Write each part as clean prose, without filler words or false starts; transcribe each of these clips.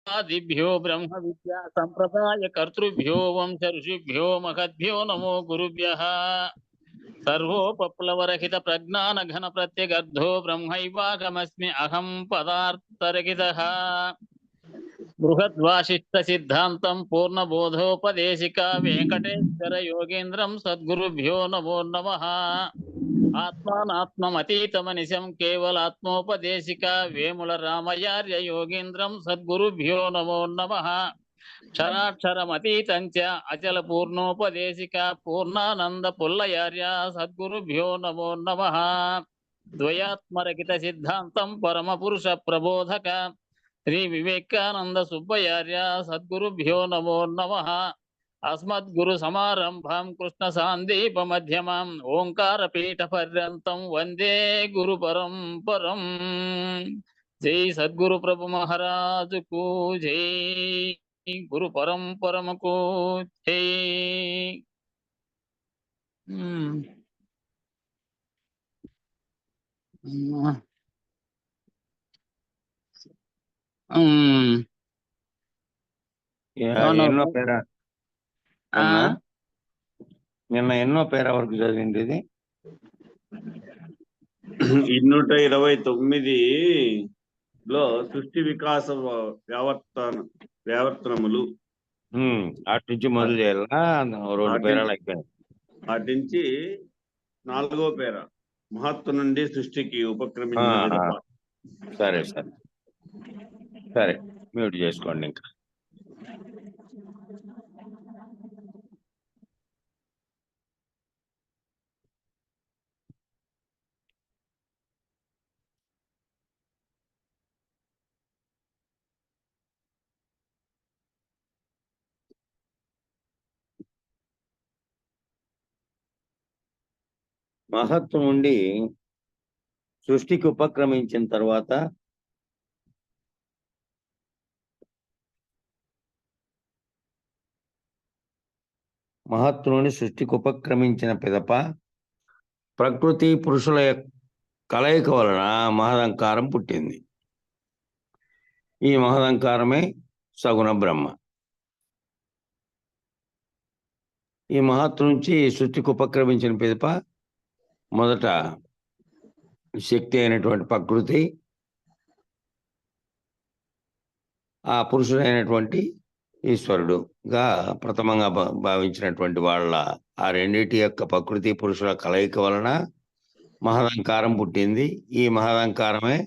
ఆదిభ్యో బ్రహ్మ విద్యా సంప్రదాయ కర్తృభ్యో వంశ ఋషిభ్యో మహద్భ్యో నమో గురుభ్యః. సర్వోపప్లవరహిత ప్రజ్ఞాన ఘన ప్రత్యగర్ధో బ్రహ్మైవాగమస్మి అహం పదార్థరహితః. బృహద్వాసిష్ట సిద్ధాంతం పూర్ణబోధోపదేశిక వెంకటేశ్వర యోగేంద్రం సద్గురుభ్యో నమో నమః. ఆత్మానాత్మమతీతమనిశం కేవలాత్మోపదేశిక వేముల రామయార్య యోగేంద్రం సద్గురుభ్యో నమో నమః. క్షరాక్షరమతీతం చ అచల పూర్ణోపదేశిక పూర్ణానంద పుల్లయార్య సద్గురుభ్యో నమో నమః. ద్వయాత్మరహిత సిద్ధాంతం పరమ పురుష ప్రబోధక శ్రీ వివేకానంద సుబ్బయార్య సద్గురుభ్యో నమో నమః. అస్మద్గురు సమారంభం కృష్ణ సాందీప మధ్యమం ఓంకార పీఠ పర్యంతం వందే గురు పరంపరం. జై సద్గురు ప్రభు మహారాజుకు జై, గురు పరంపరముకు జై. ఎన్నో పేరా నిన్న ఎన్నో పేరా వరకు చదివింది ఇది 229లో సృష్టి వికాస వ్యావర్తనములు అటు నుంచి మొదలు చేయాలా? 2 పేరాలు అయిపోయాయి. అటు నుంచి 4వ పేర మహత్తు నుండి సృష్టికి ఉపక్రమించిన. సరే సరే సరే మ్యూట్ చేసుకోండి. ఇంకా మహత్తు నుండి సృష్టికి ఉపక్రమించిన తర్వాత మహత్తు నుండి సృష్టికి ఉపక్రమించిన పిదప ప్రకృతి పురుషుల కలయిక వలన మహదంకారం పుట్టింది. ఈ మహదంకారమే సగుణ బ్రహ్మ. ఈ మహత్తు నుంచి సృష్టికి ఉపక్రమించిన పిదప మొదట శక్తి అయినటువంటి ప్రకృతి, ఆ పురుషుడైనటువంటి ఈశ్వరుడుగా ప్రథమంగా భావించినటువంటి వాళ్ళ ఆ రెండిటి యొక్క ప్రకృతి పురుషుల కలయిక వలన మహదంకారం పుట్టింది. ఈ మహదంకారమే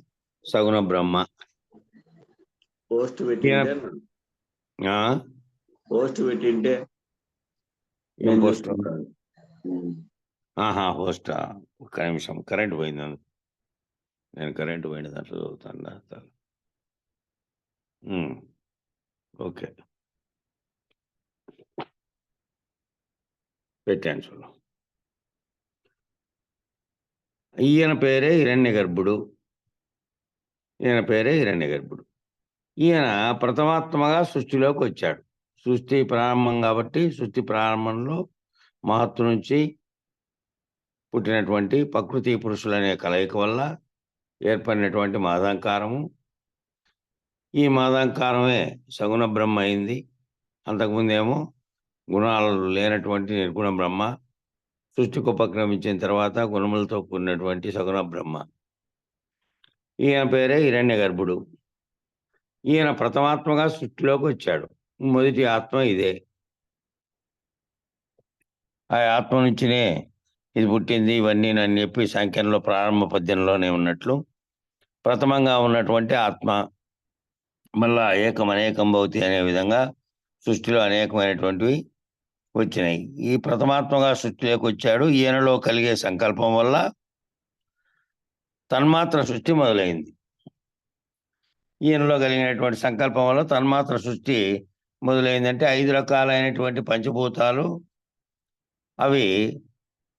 సగుణ బ్రహ్మ. పోస్ట్ పెట్టింటే పోస్ట్ పోస్ట్ ఒక్క నిమిషం, కరెంట్ పోయింది. నేను కరెంట్ పోయిన దాంట్లో చదువుతాను. ఓకే పెట్టాను చూడు. ఈయన పేరే హిరణ్యగర్భుడు. ఈయన ప్రథమాత్మగా సృష్టిలోకి వచ్చాడు. సృష్టి ప్రారంభం కాబట్టి సృష్టి ప్రారంభంలో మహత్తు నుంచి పుట్టినటువంటి ప్రకృతి పురుషులనే కలయిక వల్ల ఏర్పడినటువంటి మహదంకారము. ఈ మహదంకారమే సగుణ బ్రహ్మ అయింది. అంతకుముందేమో గుణాలు లేనటువంటి నిర్గుణ బ్రహ్మ. సృష్టికి ఉపక్రమించిన తర్వాత గుణములతో కూడినటువంటి సగుణ బ్రహ్మ. ఈయన పేరే హిరణ్యగర్భుడు. ఈయన ప్రథమాత్మగా సృష్టిలోకి వచ్చాడు. మొదటి ఆత్మ ఇదే. ఆ ఆత్మ నుంచినే ఇది పుట్టింది ఇవన్నీ అని చెప్పి సంఖ్యలో ప్రారంభ పద్యంలోనే ఉన్నట్లు ప్రథమంగా ఉన్నటువంటి ఆత్మ మళ్ళా ఏకం అనేకం భవతి అనే విధంగా సృష్టిలో అనేకమైనటువంటివి వచ్చినాయి. ఈ ప్రథమాత్మగా సృష్టిలోకి వచ్చాడు. ఈయనలో కలిగే సంకల్పం వల్ల తన్మాత్ర సృష్టి మొదలైంది. ఈయనలో కలిగినటువంటి సంకల్పం వల్ల తన్మాత్ర సృష్టి మొదలైందంటే 5 రకాలైనటువంటి పంచభూతాలు అవి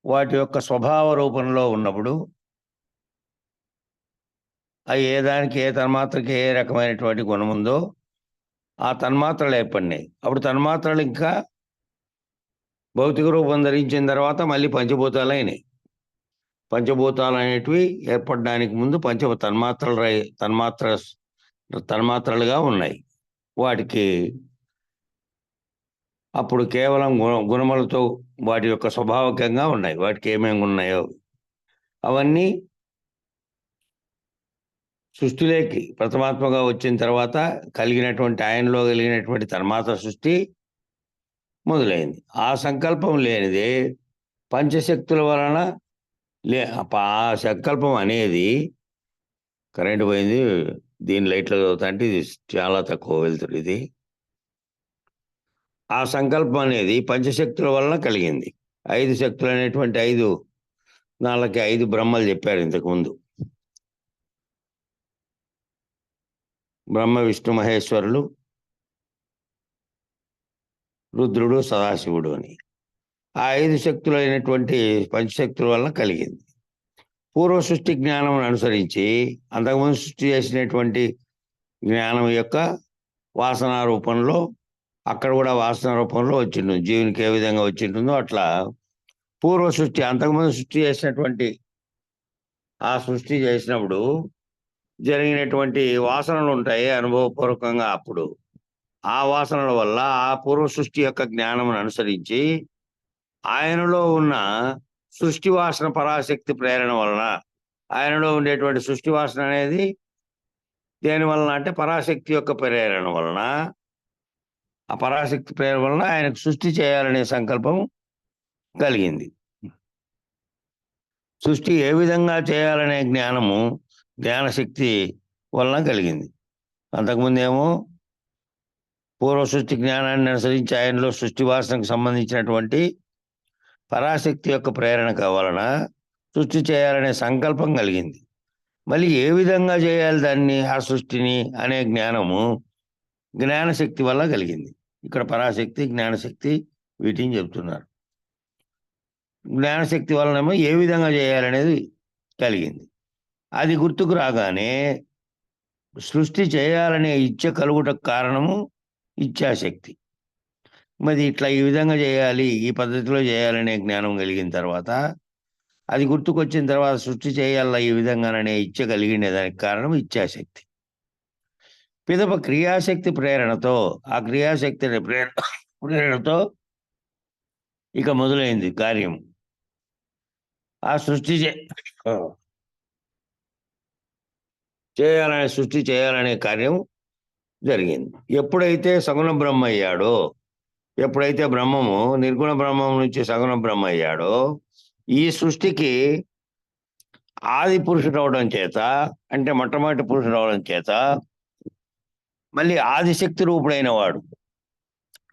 వాటి యొక్క స్వభావ రూపంలో ఉన్నప్పుడు అవి ఏ దానికి ఏ తన్మాత్రకి ఏ రకమైనటువంటి గుణం ఉందో ఆ తన్మాత్రలు ఏర్పడినాయి. అప్పుడు తన్మాత్రలు ఇంకా భౌతిక రూపం ధరించిన తర్వాత మళ్ళీ పంచభూతాలు అయినాయి. పంచభూతాలు అనేటివి ఏర్పడడానికి ముందు తన్మాత్రలుగా ఉన్నాయి. వాటికి అప్పుడు కేవలం గుణములతో వాటి యొక్క స్వభావికంగా ఉన్నాయి. వాటికి ఏమేమి ఉన్నాయో అవన్నీ సృష్టిలోకి ప్రథమాత్మగా వచ్చిన తర్వాత కలిగినటువంటి ఆయనలో కలిగినటువంటి తన్మాత్ర సృష్టి మొదలైంది. ఆ సంకల్పం లేనిదే పంచశక్తుల వలన ఆ సంకల్పం అనేది కరెంటు పోయింది. దీని లైట్లో చదువుతా అంటే ఇది చాలా తక్కువ వెళ్తుంది. ఇది ఆ సంకల్పం అనేది పంచశక్తుల వలన కలిగింది. 5 శక్తులు అనేటువంటి 5 నాళ్ళకి 5 బ్రహ్మలు చెప్పారు ఇంతకుముందు. బ్రహ్మ, విష్ణు, మహేశ్వరులు, రుద్రుడు, సదాశివుడు అని ఆ 5 శక్తులు అయినటువంటి పంచశక్తుల వలన కలిగింది. పూర్వ సృష్టి జ్ఞానం అనుసరించి అంతకుముందు సృష్టి చేసినటువంటి జ్ఞానం యొక్క వాసన రూపంలో అక్కడ కూడా వాసన రూపంలో వచ్చింటుంది. జీవునికి ఏ విధంగా వచ్చింటుందో అట్లా పూర్వ సృష్టి అంతకుముందు సృష్టి చేసినటువంటి ఆ సృష్టి చేసినప్పుడు జరిగినటువంటి వాసనలు ఉంటాయి అనుభవపూర్వకంగా. అప్పుడు ఆ వాసనల వల్ల ఆ పూర్వ సృష్టి యొక్క జ్ఞానం అనుసరించి ఆయనలో ఉన్న సృష్టి వాసన పరాశక్తి ప్రేరణ వలన ఆయనలో ఉండేటువంటి సృష్టి వాసన అనేది దేని వలన అంటే పరాశక్తి యొక్క ప్రేరణ వలన, ఆ పరాశక్తి ప్రేరణ వలన ఆయనకు సృష్టి చేయాలనే సంకల్పం కలిగింది. సృష్టి ఏ విధంగా చేయాలనే జ్ఞానము జ్ఞానశక్తి వలన కలిగింది. అంతకుముందేమో పూర్వ సృష్టి జ్ఞానాన్ని అనుసరించి ఆయనలో సృష్టి వాసనకు సంబంధించినటువంటి పరాశక్తి యొక్క ప్రేరణ వలన సృష్టి చేయాలనే సంకల్పం కలిగింది. మళ్ళీ ఏ విధంగా చేయాలి దాన్ని, ఆ సృష్టిని అనే జ్ఞానము జ్ఞానశక్తి వల్ల కలిగింది. ఇక్కడ పరాశక్తి, జ్ఞానశక్తి వీటిని చెప్తున్నారు. జ్ఞానశక్తి వలనేమో ఏ విధంగా చేయాలనేది కలిగింది. అది గుర్తుకు రాగానే సృష్టి చేయాలనే ఇచ్చ కలుగుటకు కారణము ఇచ్ఛాశక్తి. మరి ఇట్లా ఈ విధంగా చేయాలి, ఈ పద్ధతిలో చేయాలనే జ్ఞానం కలిగిన తర్వాత అది గుర్తుకొచ్చిన తర్వాత సృష్టి చేయాలా ఈ విధంగాననే ఇచ్చ కలిగిన దానికి కారణం ఇచ్ఛాశక్తి. పిదప క్రియాశక్తి ప్రేరణతో, ఆ క్రియాశక్తి ప్రేరణతో ఇక మొదలైంది కార్యం. ఆ సృష్టి చేయాలనే సృష్టి చేయాలనే కార్యం జరిగింది. ఎప్పుడైతే సగుణ బ్రహ్మ అయ్యాడో, ఎప్పుడైతే బ్రహ్మము నిర్గుణ బ్రహ్మం నుంచి సగుణ బ్రహ్మ అయ్యాడో, ఈ సృష్టికి ఆది పురుషుడు అవడం చేత, అంటే మొట్టమొదటి పురుషుడు అవడం చేత మళ్ళీ ఆదిశక్తి రూపుడైన వాడు,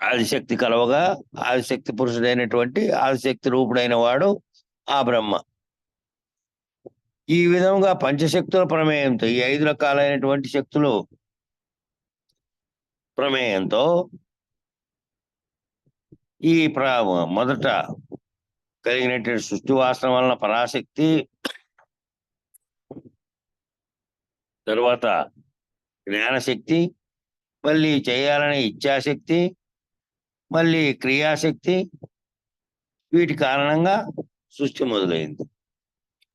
ఆదిశక్తి కలవగా ఆదిశక్తి పురుషుడైనటువంటి ఆదిశక్తి రూపుడైన వాడు ఆ బ్రహ్మ. ఈ విధంగా పంచశక్తుల ప్రమేయంతో, ఈ 5 రకాలైనటువంటి శక్తులు ప్రమేయంతో ఈ మొదట కలిగినటువంటి సృష్టి వాసన వలన పరాశక్తి, తరువాత జ్ఞానశక్తి, మళ్ళీ చేయాలనే ఇచ్ఛాశక్తి, మళ్ళీ క్రియాశక్తి, వీటి కారణంగా సృష్టి మొదలైంది.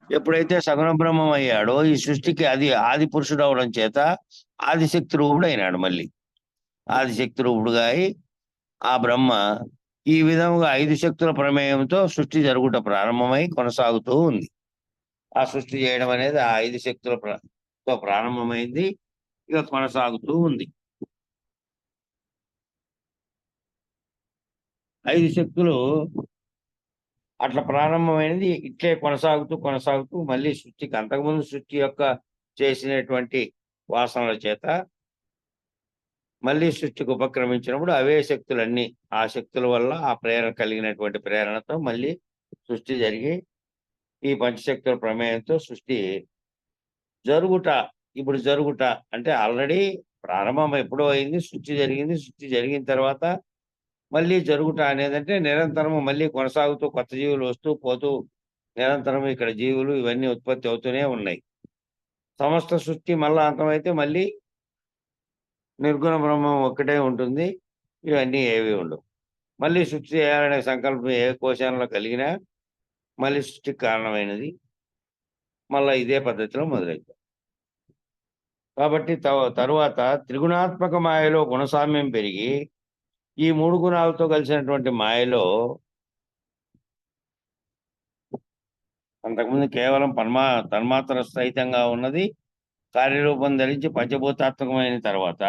ఎప్పుడైతే సగుణ బ్రహ్మం అయ్యాడో ఈ సృష్టికి అది ఆది పురుషుడు అవడం చేత ఆదిశక్తి రూపుడు అయినాడు. మళ్ళీ ఆదిశక్తి రూపుడుగా అయి ఆ బ్రహ్మ ఈ విధంగా 5 శక్తుల ప్రమేయంతో సృష్టి జరుగుట ప్రారంభమై కొనసాగుతూ ఉంది. ఆ సృష్టి చేయడం అనేది ఆ 5 శక్తులతో ప్రారంభమైంది, ఇక కొనసాగుతూ ఉంది. 5 శక్తులు అట్లా ప్రారంభమైనది ఇట్లే కొనసాగుతూ మళ్ళీ సృష్టికి అంతకుముందు సృష్టి యొక్క చేసినటువంటి వాసనల చేత మళ్ళీ సృష్టికి ఉపక్రమించినప్పుడు అవే శక్తులన్నీ, ఆ శక్తుల వల్ల ఆ ప్రేరణ కలిగినటువంటి ప్రేరణతో మళ్ళీ సృష్టి జరిగి ఈ పంచశక్తుల ప్రమేయంతో సృష్టి ఇప్పుడు జరుగుట అంటే ఆల్రెడీ ప్రారంభం ఎప్పుడో అయింది, సృష్టి జరిగింది. సృష్టి జరిగిన తర్వాత మళ్ళీ జరుగుట అనేదంటే నిరంతరము మళ్ళీ కొనసాగుతూ కొత్త జీవులు వస్తూ పోతూ నిరంతరం ఇక్కడ జీవులు ఇవన్నీ ఉత్పత్తి అవుతూనే ఉన్నాయి. సమస్త సృష్టి మళ్ళా అంతమైతే మళ్ళీ నిర్గుణ బ్రహ్మం ఒక్కటే ఉంటుంది, ఇవన్నీ ఏవి ఉండవు. మళ్ళీ సృష్టి చేయాలనే సంకల్పం ఏ కోశాలలో కలిగినా మళ్ళీ సృష్టికి కారణమైనది మళ్ళీ ఇదే పద్ధతిలో మొదలవుతుంది. కాబట్టి తరువాత త్రిగుణాత్మక మాయలో గుణసామ్యం పెరిగి ఈ 3 గుణాలతో కలిసినటువంటి మాయలో అంతకుముందు కేవలం తన్మాత్ర సహితంగా ఉన్నది కార్యరూపం ధరించి పంచభూతాత్మకమైన తర్వాత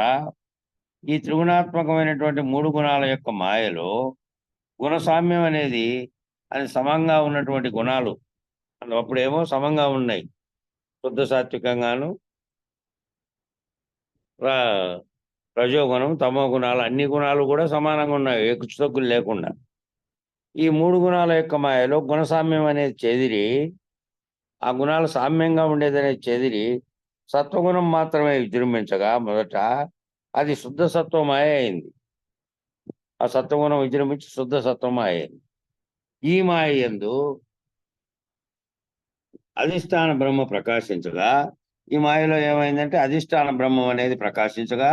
ఈ త్రిగుణాత్మకమైనటువంటి 3 గుణాల యొక్క మాయలో గుణసామ్యం అనేది అది సమంగా ఉన్నటువంటి గుణాలు అప్పుడేమో సమంగా ఉన్నాయి, శుద్ధ సాత్వికంగాను రజోగుణం తమో గుణాలు అన్ని గుణాలు కూడా సమానంగా ఉన్నాయి, హెచ్చుతగ్గులు లేకుండా. ఈ 3 గుణాల యొక్క మాయలో గుణసామ్యం అనేది చెదిరి, ఆ గుణాలు సామ్యంగా ఉండేదనేది చెదిరి సత్వగుణం మాత్రమే విజృంభించగా మొదట అది శుద్ధ సత్వమాయ అయింది. ఆ సత్వగుణం విజృంభించి శుద్ధ సత్వమాయ అయింది. ఈ మాయ యందు అధిష్టాన బ్రహ్మ ప్రకాశించగా, ఈ మాయలో ఏమైందంటే అధిష్టాన బ్రహ్మం అనేది ప్రకాశించగా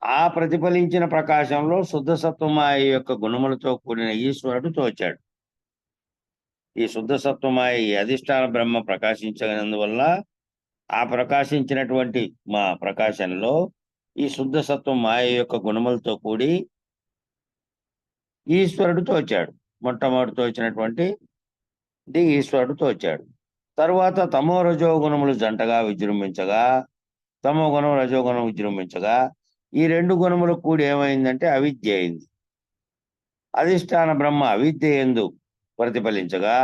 ఆ ప్రతిఫలించిన ప్రకాశంలో శుద్ధ సత్వమాయ యొక్క గుణములతో కూడిన ఈశ్వరుడు తోచాడు. ఈ శుద్ధ సత్వమాయ ఈ అధిష్టాన బ్రహ్మ ప్రకాశించినందువల్ల ఆ ప్రకాశించినటువంటి మా ప్రకాశంలో ఈ శుద్ధ సత్వం మాయ యొక్క గుణములతో కూడి ఈశ్వరుడు తోచాడు. మొట్టమొదటి తోచినటువంటి ఈశ్వరుడు తోచాడు. తరువాత తమో రజో గుణములు జంటగా విజృంభించగా, తమో గుణం రజోగుణం విజృంభించగా ఈ 2 గుణములు కూడి ఏమైందంటే అవిద్య అయింది. అధిష్టాన బ్రహ్మ అవిద్య యందు ప్రతిఫలించగా,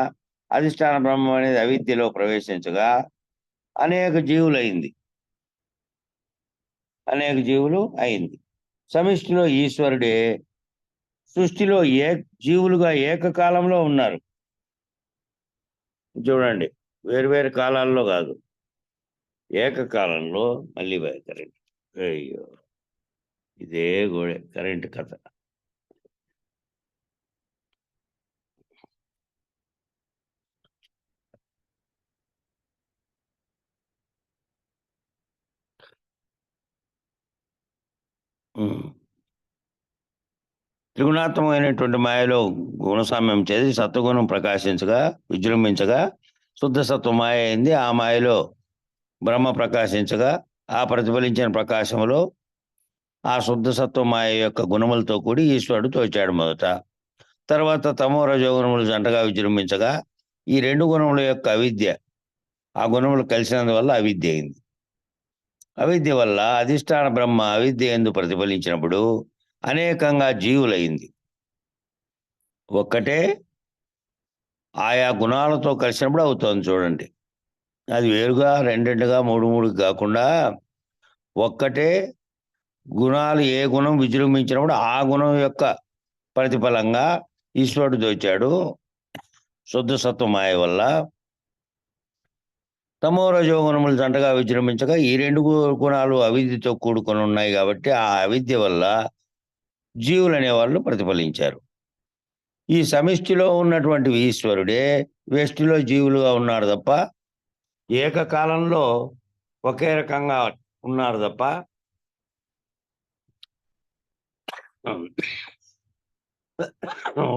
అధిష్టాన బ్రహ్మ అనేది అవిద్యలో ప్రవేశించగా అనేక జీవులు అయింది. సమిష్టిలో ఈశ్వరుడే సృష్టిలో జీవులుగా ఏకకాలంలో ఉన్నారు. చూడండి, వేరువేరు కాలాల్లో కాదు, ఏకకాలంలో. మళ్ళీ కరెంట్, అయ్యో ఇదే గోడే కరెంట్ కథ. త్రిగుణాత్మకమైనటువంటి మాయలో గుణసామ్యం చేసి సత్వగుణం ప్రకాశించగా విజృంభించగా శుద్ధ సత్వ మాయ అయింది. ఆ మాయలో బ్రహ్మ ప్రకాశించగా ఆ ప్రతిఫలించిన ప్రకాశములో ఆ శుద్ధ సత్వ మాయ యొక్క గుణములతో కూడి ఈశ్వరుడు తోచాడు మొదట. తర్వాత తమో రజోగుణములు జంటగా విజృంభించగా ఈ 2 గుణముల యొక్క అవిద్య, ఆ గుణములు కలిసినందువల్ల అవిద్య అయింది. అవిద్య వల్ల అధిష్టాన బ్రహ్మ అవిద్య యందు ప్రతిఫలించినప్పుడు అనేకంగా జీవులైంది. ఒక్కటే ఆయా గుణాలతో కలిసినప్పుడు అవుతుంది. చూడండి, అది వేరుగా రెండుగా మూడు కాకుండా ఒక్కటే గుణాలు ఏ గుణం విజృంభించినప్పుడు ఆ గుణం యొక్క ప్రతిఫలంగా ఈశ్వరుడు దోచాడు. శుద్ధ సత్వమాయ వల్ల తమో రజోగుణములు జంటగా విజృంభించగా ఈ 2 గుణాలు అవిద్యతో కూడుకొని ఉన్నాయి కాబట్టి ఆ అవిద్య వల్ల జీవులు అనేవాళ్ళు ప్రతిఫలించారు. ఈ సమిష్టిలో ఉన్నటువంటి ఈశ్వరుడే వ్యష్టిలో జీవులుగా ఉన్నారు తప్ప ఏకకాలంలో ఒకే రకంగా ఉన్నారు తప్ప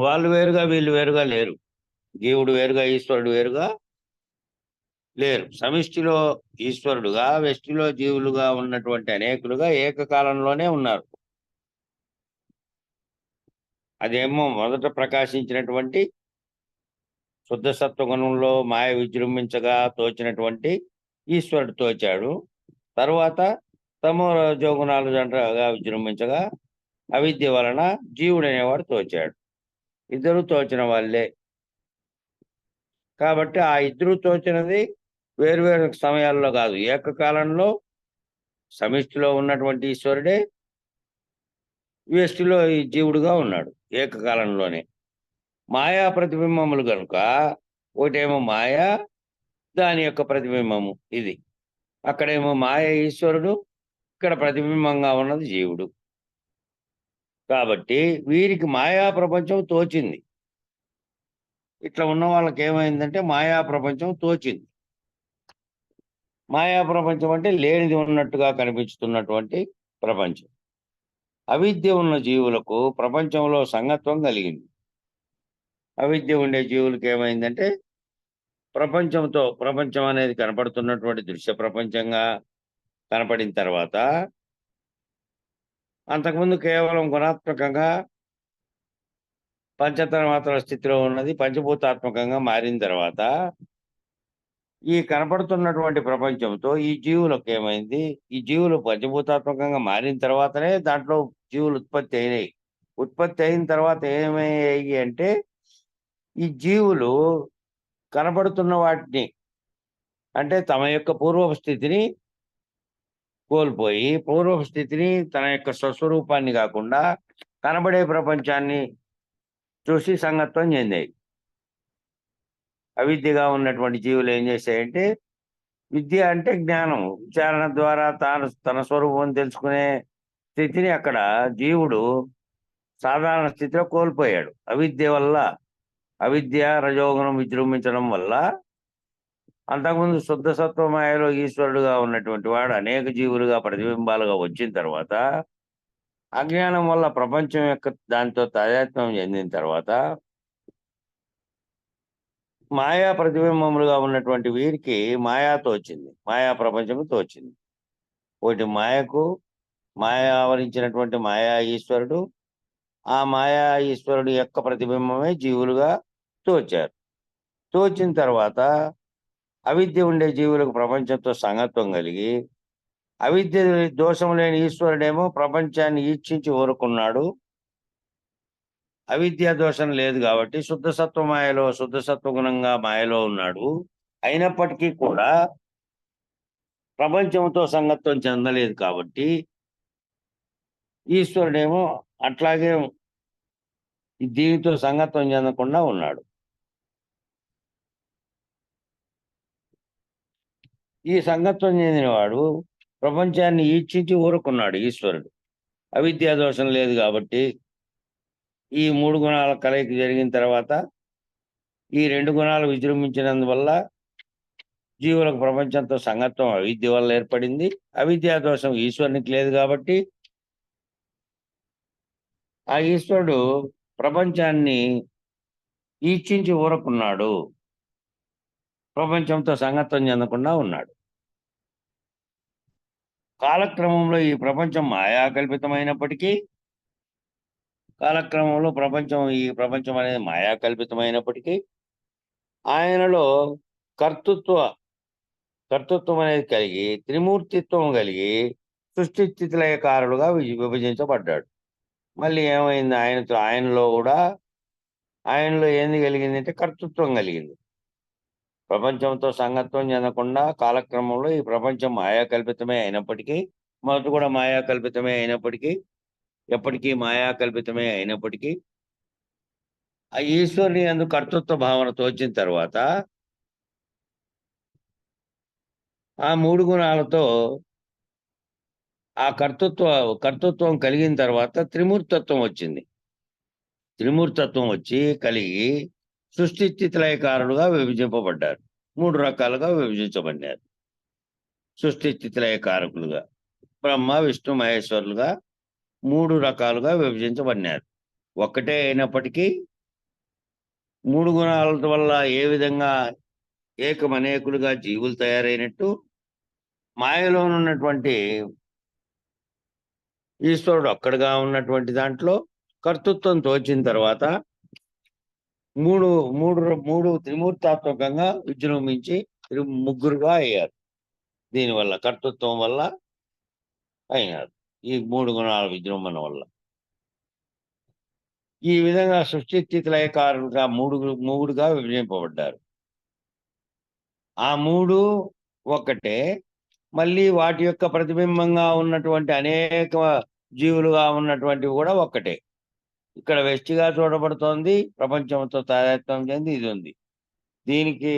వాళ్ళు వేరుగా వీళ్ళు వేరుగా లేరు. జీవుడు వేరుగా ఈశ్వరుడు వేరుగా లేరు. సమిష్టిలో ఈశ్వరుడుగా వ్యష్టిలో జీవులుగా ఉన్నటువంటి అనేకులుగా ఏకకాలంలోనే ఉన్నారు. అదేమో మొదట ప్రకాశించినటువంటి శుద్ధ సత్వగుణంలో మాయ విజృంభించగా తోచినటువంటి ఈశ్వరుడు తోచాడు. తరువాత తమో రజోగుణాలు జంటగా విజృంభించగా అవిద్య వలన జీవుడు అనేవాడు తోచాడు. ఇద్దరు తోచిన వాళ్ళే కాబట్టి ఆ ఇద్దరు తోచినది వేరువేరు సమయాల్లో కాదు, ఏకకాలంలో సమిష్టిలో ఉన్నటువంటి ఈశ్వరుడే వ్యష్టిలో ఈ జీవుడుగా ఉన్నాడు ఏకకాలంలోనే. మాయా ప్రతిబింబములు కనుక ఒకటేమో మాయ, దాని యొక్క ప్రతిబింబము ఇది. అక్కడేమో మాయ ఈశ్వరుడు, ఇక్కడ ప్రతిబింబంగా ఉన్నది జీవుడు. కాబట్టి వీరికి మాయా ప్రపంచం తోచింది. ఇట్లా ఉన్న వాళ్ళకి ఏమైందంటే మాయా ప్రపంచం తోచింది. మాయా ప్రపంచం అంటే లేనిది ఉన్నట్టుగా కనిపించుతున్నటువంటి ప్రపంచం. అవిద్య ఉన్న జీవులకు ప్రపంచంలో సంగత్వం కలిగింది. అవిద్య ఉండే జీవులకు ఏమైందంటే ప్రపంచం అనేది కనపడుతున్నటువంటి దృశ్య ప్రపంచంగా, కనపడిన తర్వాత అంతకుముందు కేవలం గుణాత్మకంగా పంచతన్మాత్రల స్థితిలో ఉన్నది పంచభూతాత్మకంగా మారిన తర్వాత ఈ కనపడుతున్నటువంటి ప్రపంచంతో ఈ జీవులకు ఏమైంది? ఈ జీవులు పంచభూతాత్మకంగా మారిన తర్వాతనే దాంట్లో జీవులు ఉత్పత్తి అయినాయి. ఉత్పత్తి అయిన తర్వాత ఏమయ్యాయి అంటే ఈ జీవులు కనపడుతున్న వాటిని అంటే తమ యొక్క పూర్వపు స్థితిని కోల్పోయి పూర్వపు స్థితిని తన యొక్క స్వస్వరూపాన్ని కాకుండా కనబడే ప్రపంచాన్ని చూసి సంగత్వం చెందాయి. అవిద్యగా ఉన్నటువంటి జీవులు ఏం చేశాయంటే విద్య అంటే జ్ఞానం, విచారణ ద్వారా తన స్వరూపం తెలుసుకునే స్థితిని అక్కడ జీవుడు సాధారణ స్థితిలో కోల్పోయాడు. అవిద్య వల్ల, అవిద్య రజోగుణం విజృంభించడం వల్ల అంతకుముందు శుద్ధ సత్వమాయలో ఈశ్వరుడుగా ఉన్నటువంటి వాడు అనేక జీవులుగా ప్రతిబింబాలుగా వచ్చిన తర్వాత అజ్ఞానం వల్ల ప్రపంచం యొక్క దాంతో తాదాత్మ్యం చెందిన తర్వాత మాయా ప్రతిబింబములుగా ఉన్నటువంటి వీరికి మాయాతో వచ్చింది, మాయా ప్రపంచంతో వచ్చింది. ఒకటి మాయ ఆవరించినటువంటి మాయా ఈశ్వరుడు, ఆ మాయా ఈశ్వరుడు యొక్క ప్రతిబింబమే జీవులుగా తోచారు. తోచిన తర్వాత అవిద్య ఉండే జీవులకు ప్రపంచంతో సంగత్వం కలిగి అవిద్య దోషం లేని ఈశ్వరుడేమో ప్రపంచాన్ని ఈక్షించి ఊరుకున్నాడు. అవిద్యా దోషం లేదు కాబట్టి శుద్ధ సత్వ మాయలో శుద్ధ సత్వగుణంగా మాయలో ఉన్నాడు. అయినప్పటికీ కూడా ప్రపంచంతో సంగత్వం చెందలేదు కాబట్టి ఈశ్వరుడేమో అట్లాగే దీనితో సంగత్వం చెందకుండా ఉన్నాడు. ఈ సంగత్వం చెందినవాడు ప్రపంచాన్ని ఈక్షించి ఊరుకున్నాడు ఈశ్వరుడు. అవిద్యా దోషం లేదు కాబట్టి ఈ మూడు గుణాల కలయిక జరిగిన తర్వాత ఈ రెండు గుణాలు విజృంభించినందువల్ల జీవులకు ప్రపంచంతో సంగత్వం అవిద్య వల్ల ఏర్పడింది. అవిద్యా దోషం ఈశ్వరునికి లేదు కాబట్టి ఆ ఈశ్వరుడు ప్రపంచాన్ని ఈక్షించి ఊరుకున్నాడు, ప్రపంచంతో సంగత్వం చెందకుండా ఉన్నాడు. కాలక్రమంలో ఈ ప్రపంచం మాయాకల్పితమైనప్పటికీ కాలక్రమంలో ఈ ప్రపంచం అనేది మాయాకల్పితమైనప్పటికీ ఆయనలో కర్తృత్వం అనేది కలిగి త్రిమూర్తిత్వం కలిగి సృష్టి స్థితి లయకారుడుగా విభజించబడ్డాడు. మళ్ళీ ఏమైంది? ఆయనలో ఏంది కలిగింది అంటే కర్తృత్వం కలిగింది. ప్రపంచంతో సంగత్వం చెందకుండా కాలక్రమంలో ఈ ప్రపంచం మాయాకల్పితమే అయినప్పటికీ, మొదట కూడా మాయాకల్పితమే అయినప్పటికీ, ఎప్పటికీ మాయాకల్పితమే అయినప్పటికీ ఆ ఈశ్వరుని యందు కర్తృత్వ భావన తోచిన తర్వాత ఆ మూడు గుణాలతో ఆ కర్తృత్వం కలిగిన తర్వాత త్రిమూర్తత్వం వచ్చింది. త్రిమూర్తత్వం వచ్చి కలిగి సృష్టి స్థితి లయకారులుగా విభజింపబడ్డారు. మూడు రకాలుగా విభజించబడ్డారు. సృష్టి స్థితి లయకారకులుగా బ్రహ్మ విష్ణు మహేశ్వరులుగా మూడు రకాలుగా విభజించబడినారు. ఒక్కటే అయినప్పటికీ మూడు గుణాల వల్ల ఏ విధంగా ఏకమనేకులుగా జీవులు తయారైనట్టు మాయలో ఉన్నటువంటి ఈశ్వరుడు ఒక్కడుగా ఉన్నటువంటి దాంట్లో కర్తృత్వం తోచిన తర్వాత మూడు మూడు మూడు త్రిమూర్తాత్మకంగా విజృంభించి ముగ్గురుగా అయ్యారు. దీనివల్ల కర్తృత్వం వల్ల అయినారు ఈ మూడు గుణాల విజృంభణ వల్ల. ఈ విధంగా సృష్టి స్థితి లయకారులుగా మూడుగా విభజింపబడ్డారు. ఆ మూడు ఒక్కటే, మళ్ళీ వాటి యొక్క ప్రతిబింబంగా ఉన్నటువంటి అనేక జీవులుగా ఉన్నటువంటివి కూడా ఒక్కటే. ఇక్కడ వెష్టిగా చూడబడుతోంది, ప్రపంచంతో తాదాత్మ్యం చెంది ఇది ఉంది. దీనికి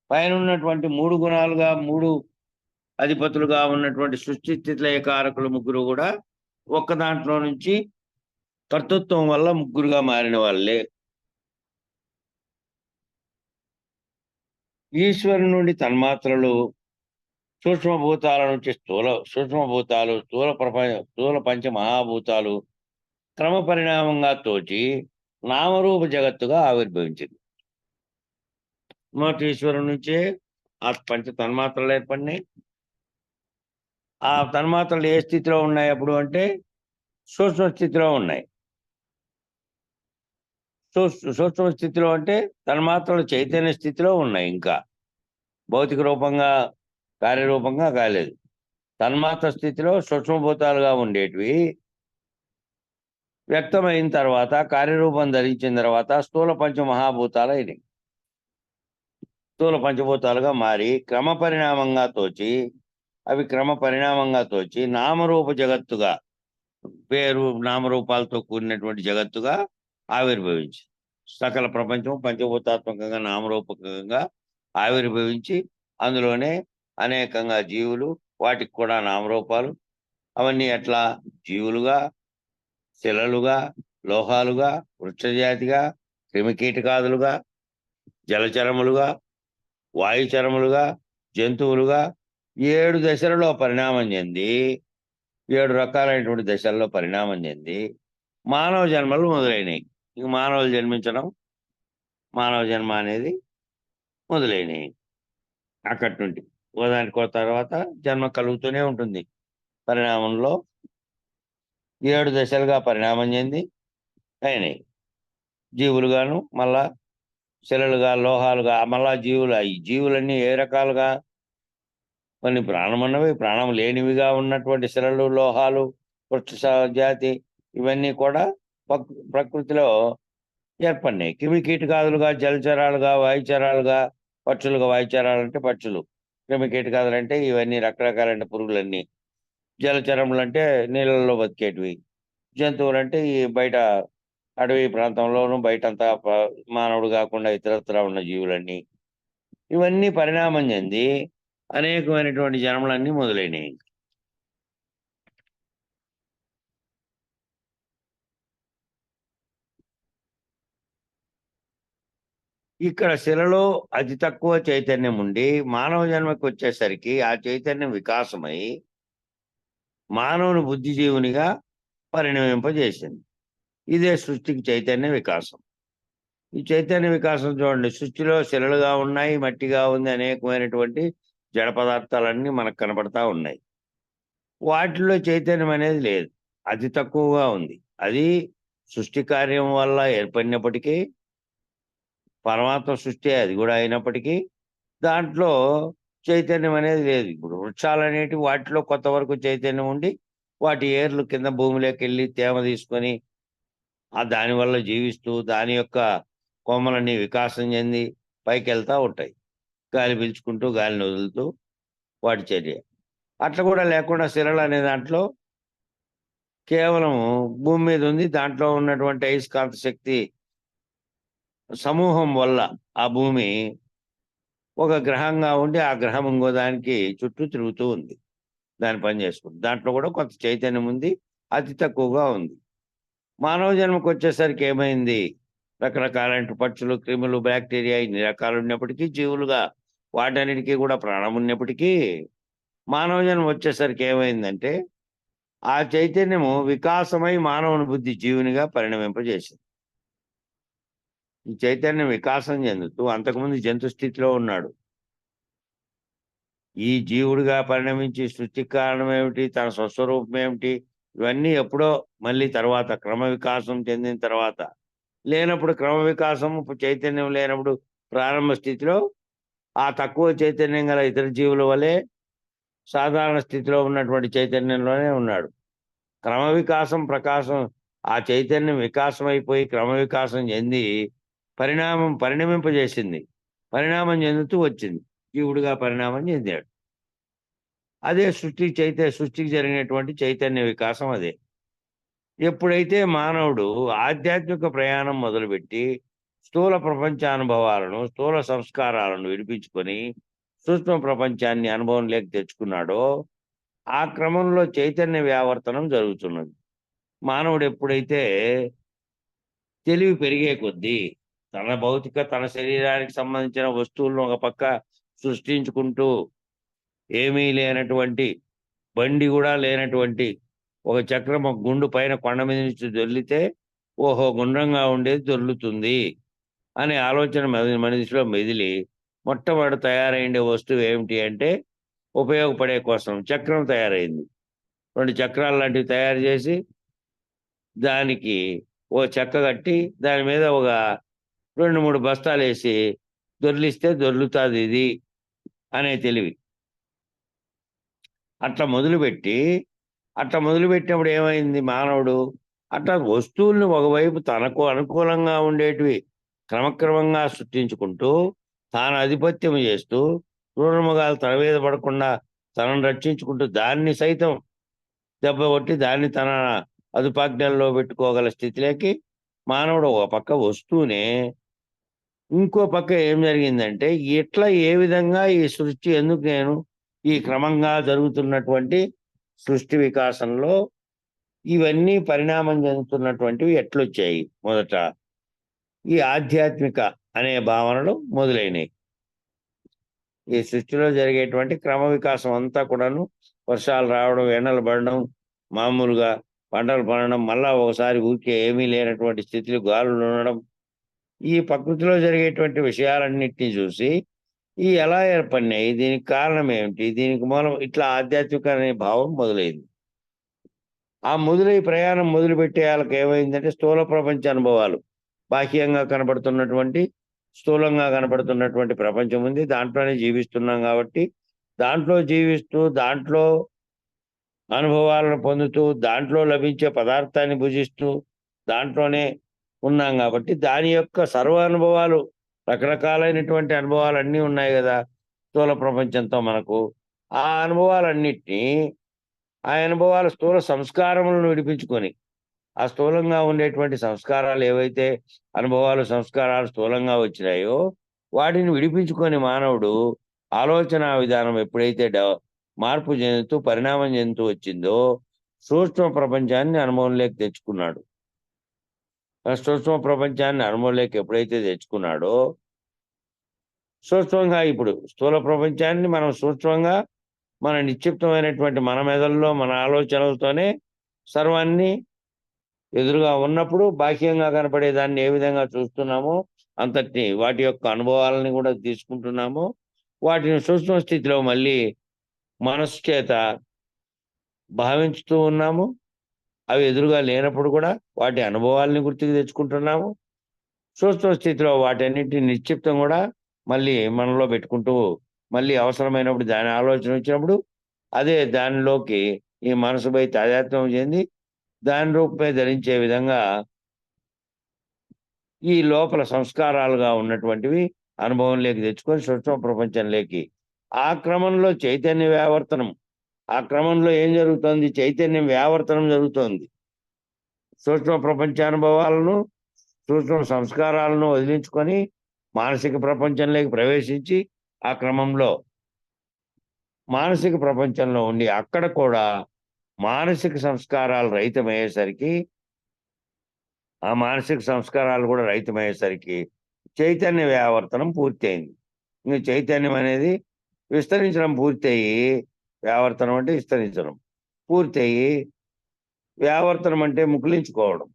పైన ఉన్నటువంటి మూడు గుణాలుగా మూడు అధిపతులుగా ఉన్నటువంటి సృష్టి స్థితి లయకారకులు ముగ్గురు కూడా ఒక్క దాంట్లో నుంచి కర్తృత్వం వల్ల ముగ్గురుగా మారిన వాళ్ళే. ఈశ్వరుని నుండి తన్మాత్రలు, సూక్ష్మభూతాల నుంచి సూక్ష్మభూతాలు, స్థూల పంచమహాభూతాలు క్రమ పరిణామంగా తోచి నామరూప జగత్తుగా ఆవిర్భవించింది. మొదటి ఈశ్వరుని నుంచే ఆ పంచ తన్మాత్రలు ఏర్పడినాయి. ఆ తన్మాత్రలు ఏ స్థితిలో ఉన్నాయి అప్పుడు అంటే సూక్ష్మ స్థితిలో ఉన్నాయి. సూక్ష్మ స్థితిలో అంటే తన్మాత్రలు చైతన్య స్థితిలో ఉన్నాయి. ఇంకా భౌతిక రూపంగా కార్యరూపంగా కాలేదు. తన్మాత్ర స్థితిలో సూక్ష్మభూతాలుగా ఉండేటివి వ్యక్తమైన తర్వాత కార్యరూపం ధరించిన తర్వాత స్థూల పంచమహాభూతాలు అయినాయి. స్థూల పంచభూతాలుగా మారి క్రమ పరిణామంగా తోచి నామరూప జగత్తుగా పేరు నామరూపాలతో కూడినటువంటి జగత్తుగా ఆవిర్భవించి సకల ప్రపంచం పంచభూతాత్మకంగా నామరూపకంగా ఆవిర్భవించి అందులోనే అనేకంగా జీవులు, వాటికి కూడా నామరూపాలు, అవన్నీ ఎట్లా జీవులుగా, శిలలుగా, లోహాలుగా, వృక్షజాతిగా, క్రిమికీటకాదులుగా, జలచరములుగా, వాయుచరములుగా, జంతువులుగా 7 దశలలో పరిణామం చెంది 7 రకాలైనటువంటి దశల్లో పరిణామం చెంది మానవ జన్మలు మొదలైనవి. ఇంక మానవ జన్మ అనేది మొదలైనవి. అక్కడి నుండి ఓదానికో తర్వాత జన్మ కలుగుతూనే ఉంటుంది. పరిణామంలో 7 దశలుగా పరిణామం చెంది అయినాయి. జీవులుగాను, మళ్ళా శిలలుగా, లోహాలుగా, మళ్ళా ఈ జీవులన్నీ ఏ రకాలుగా? కొన్ని ప్రాణమున్నవి, ప్రాణం లేనివిగా ఉన్నటువంటి శిలలు, లోహాలు, వృక్ష జాతి ఇవన్నీ కూడా ప్రకృతిలో ఏర్పడినాయి. క్రిమికీటకాదులుగా, జలచరాలుగా, వాయుచరాలుగా, పక్షులుగా. వాయుచరాలు అంటే పక్షులు, క్రిమికీటకాదులు అంటే ఇవన్నీ రకరకాలైన పురుగులన్నీ, జలచరములు అంటే నీళ్ళల్లో బతికేటివి, జంతువులు అంటే ఈ బయట అడవి ప్రాంతంలోనూ బయటంతా మానవుడు కాకుండా ఇతరత్రా ఉన్న జీవులన్నీ. ఇవన్నీ పరిణామం చెంది అనేకమైనటువంటి జన్మలన్నీ మొదలైనవి. ఇక్కడ శిలలో అతి తక్కువ చైతన్యం ఉండి మానవ జన్మకు వచ్చేసరికి ఆ చైతన్యం వికాసమై మానవుని బుద్ధిజీవునిగా పరిణమింపజేసింది. ఇదే సృష్టికి చైతన్య వికాసం. ఈ చైతన్య వికాసం చూడండి, సృష్టిలో శిలలుగా ఉన్నాయి, మట్టిగా ఉంది, అనేకమైనటువంటి జడ పదార్థాలన్నీ మనకు కనపడతా ఉన్నాయి. వాటిలో చైతన్యం అనేది లేదు, అతి తక్కువగా ఉంది. అది సృష్టి కార్యం వల్ల ఏర్పడినప్పటికీ, పరమాత్మ సృష్టి అది కూడా అయినప్పటికీ దాంట్లో చైతన్యం అనేది లేదు. ఇప్పుడు వృక్షాలు అనేటివి వాటిలో కొంతవరకు చైతన్యం ఉండి వాటి ఏర్లు కింద భూమిలోకి వెళ్ళి తేమ తీసుకొని దానివల్ల జీవిస్తూ దాని యొక్క కొమ్మలన్నీ వికాసం చెంది పైకి వెళ్తూ ఉంటాయి, గాలి పీల్చుకుంటూ గాలిని వదులుతూ వాటి చర్య. అట్లా కూడా లేకుండా శిలలు అనే దాంట్లో కేవలం భూమి మీద ఉంది. దాంట్లో ఉన్నటువంటి అయస్కాంత శక్తి సమూహం వల్ల ఆ భూమి ఒక గ్రహంగా ఉండి ఆ గ్రహం ఇంకో దానికి చుట్టూ తిరుగుతూ ఉంది, దాని పని చేసుకుంటుంది. దాంట్లో కూడా కొంత చైతన్యం ఉంది, అతి తక్కువగా ఉంది. మానవ జన్మకు వచ్చేసరికి ఏమైంది? రకరకాలైన పక్షులు, క్రిములు, బ్యాక్టీరియా ఇన్ని రకాలు ఉన్నప్పటికీ, జీవులుగా వాటన్నిటికీ కూడా ప్రాణం ఉన్నప్పటికీ మానవ జన్మ వచ్చేసరికి ఏమైందంటే ఆ చైతన్యము వికాసమై మానవుని బుద్ధి జీవునిగా పరిణమింపజేసింది. ఈ చైతన్యం వికాసం చెందుతూ అంతకుముందు జంతు స్థితిలో ఉన్నాడు. ఈ జీవుడిగా పరిణమించి సృష్టికి కారణం ఏమిటి, తన స్వస్వరూపం ఏమిటి, ఇవన్నీ ఎప్పుడో మళ్ళీ తర్వాత క్రమ వికాసం చెందిన తర్వాత లేనప్పుడు, క్రమ వికాసం చైతన్యం లేనప్పుడు ప్రారంభ స్థితిలో ఆ తక్కువ చైతన్యం గల ఇతర జీవుల వలె సాధారణ స్థితిలో ఉన్నటువంటి చైతన్యంలోనే ఉన్నాడు. క్రమ వికాసం ప్రకాశం ఆ చైతన్యం వికాసం అయిపోయి క్రమ వికాసం చెంది పరిణమింపజేసింది. పరిణామం చెందుతూ వచ్చింది, జీవుడిగా పరిణామం చెందాడు. అదే సృష్టికి జరిగినటువంటి చైతన్య వికాసం అదే. ఎప్పుడైతే మానవుడు ఆధ్యాత్మిక ప్రయాణం మొదలుపెట్టి స్థూల ప్రపంచానుభవాలను, స్థూల సంస్కారాలను విడిపించుకొని సూక్ష్మ ప్రపంచాన్ని అనుభవంలోకి తెచ్చుకున్నాడో ఆ క్రమంలో చైతన్య వ్యావర్తనం జరుగుతున్నది. మానవుడు ఎప్పుడైతే తెలివి పెరిగే కొద్దీ తన శరీరానికి సంబంధించిన వస్తువులను ఒక పక్క సృష్టించుకుంటూ ఏమీ లేనటువంటి, బండి కూడా లేనటువంటి ఒక చక్రం ఒక గుండు పైన కొండ మీద నుంచి దొర్లితే ఓహో గుండ్రంగా ఉండేది దొర్లుతుంది అనే ఆలోచన మనిషిలో మెదిలి మొట్టమొదటి తయారైండే వస్తువు ఏమిటి అంటే ఉపయోగపడే కోసం చక్రం తయారైంది. 2 చక్రాలు లాంటివి తయారు చేసి దానికి ఓ చెక్క కట్టి దాని మీద ఒక 2, 3 బస్తాలేసి దొర్లిస్తే దొర్లుతాది ఇది అనే తెలివి. అట్లా మొదలుపెట్టినప్పుడు ఏమైంది మానవుడు అట్లా వస్తువుల్ని ఒకవైపు తనకు అనుకూలంగా ఉండేటివి క్రమక్రమంగా సృష్టించుకుంటూ తాను ఆధిపత్యం చేస్తూ క్రూరమృగాలు తన మీద పడకుండా తనను రక్షించుకుంటూ దాన్ని సైతం దెబ్బ కొట్టి దాన్ని తన అదుపాజ్ఞల్లో పెట్టుకోగల స్థితిలోకి మానవుడు ఒక పక్క వస్తూనే ఇంకో పక్క ఏం జరిగిందంటే ఇట్లా ఏ విధంగా ఈ సృష్టి ఎందుకు నేను ఈ క్రమంగా జరుగుతున్నటువంటి సృష్టి వికాసంలో ఇవన్నీ పరిణామం చెందుతున్నటువంటివి ఎట్లొచ్చాయి మొదట ఈ ఆధ్యాత్మిక అనే భావనలు మొదలైనవి. ఈ సృష్టిలో జరిగేటువంటి క్రమ వికాసం అంతా కూడాను వర్షాలు రావడం, ఎండలు పడడం, మామూలుగా పంటలు పండడం, మళ్ళా ఒకసారి ఊరికే ఏమీ లేనటువంటి స్థితిలో గాలులు ఉండడం, ఈ ప్రకృతిలో జరిగేటువంటి విషయాలన్నిటినీ చూసి ఈ ఎలా ఏర్పడినాయి, దీనికి కారణం ఏమిటి, దీనికి మూలం ఇట్లా ఆధ్యాత్మిక అనే భావం మొదలైంది. ఆ ప్రయాణం మొదలుపెట్టే వాళ్ళకి ఏమైందంటే స్థూల ప్రపంచ అనుభవాలు, బాహ్యంగా కనబడుతున్నటువంటి స్థూలంగా కనబడుతున్నటువంటి ప్రపంచం ఉంది, దాంట్లోనే జీవిస్తున్నాం కాబట్టి దాంట్లో జీవిస్తూ దాంట్లో అనుభవాలను పొందుతూ దాంట్లో లభించే పదార్థాన్ని భుజిస్తూ దాంట్లోనే ఉన్నాం కాబట్టి దాని యొక్క సర్వ అనుభవాలు రకరకాలైనటువంటి అనుభవాలు అన్నీ ఉన్నాయి కదా స్థూల ప్రపంచంతో మనకు. ఆ అనుభవాలన్నిటినీ ఆ అనుభవాల స్థూల సంస్కారములను విడిపించుకొని ఆ స్థూలంగా ఉండేటువంటి సంస్కారాలు ఏవైతే అనుభవాలు సంస్కారాలు స్థూలంగా వచ్చినాయో వాటిని విడిపించుకొని మానవుడు ఆలోచన విధానం ఎప్పుడైతే మార్పు చెందుతూ పరిణామం చెందుతూ వచ్చిందో సూక్ష్మ ప్రపంచాన్ని అనుభవంలోకి తెచ్చుకున్నాడు. సూక్ష్మ ప్రపంచాన్ని అనుభవంలోకి ఎప్పుడైతే తెచ్చుకున్నాడో సూక్ష్మంగా ఇప్పుడు స్థూల ప్రపంచాన్ని మనం సూక్ష్మంగా మన నిక్షిప్తమైనటువంటి మన మెదడులో మన ఆలోచనలతోనే సర్వాన్ని ఎదురుగా ఉన్నప్పుడు బాహ్యంగా కనపడే దాన్ని ఏ విధంగా చూస్తున్నామో అంతటిని వాటి యొక్క అనుభవాలని కూడా తీసుకుంటున్నామో వాటిని సూక్ష్మ స్థితిలో మళ్ళీ మనస్సు చేత భావించుతూ ఉన్నాము. అవి ఎదురుగా లేనప్పుడు కూడా వాటి అనుభవాలని గుర్తుకు తెచ్చుకుంటున్నాము. సూక్ష్మ స్థితిలో వాటన్నిటిని నిశ్చిప్తం కూడా మళ్ళీ మనలో పెట్టుకుంటూ మళ్ళీ అవసరమైనప్పుడు దాని ఆలోచన వచ్చినప్పుడు అదే దానిలోకి ఈ మనసుపై తాదాత్మ్యం చెంది దాని రూపమే ధరించే విధంగా ఈ లోపల సంస్కారాలుగా ఉన్నటువంటివి అనుభవంలోకి తెచ్చుకొని సూక్ష్మ ప్రపంచంలోకి ఆ క్రమంలో చైతన్య వ్యావర్తనం, ఆ క్రమంలో ఏం జరుగుతుంది, చైతన్యం వ్యావర్తనం జరుగుతోంది. సూక్ష్మ ప్రపంచానుభవాలను సూక్ష్మ సంస్కారాలను వదిలించుకొని మానసిక ప్రపంచంలోకి ప్రవేశించి ఆ క్రమంలో మానసిక ప్రపంచంలో ఉండి అక్కడ కూడా మానసిక సంస్కారాలు రహితమయ్యేసరికి ఆ మానసిక సంస్కారాలు కూడా రహితమయ్యేసరికి చైతన్య వ్యావర్తనం పూర్తయింది. ఇంకా చైతన్యం అనేది విస్తరించడం పూర్తయి వ్యావర్తనం అంటే విస్తరించడం పూర్తయి వ్యావర్తనం అంటే ముకులించుకోవడం.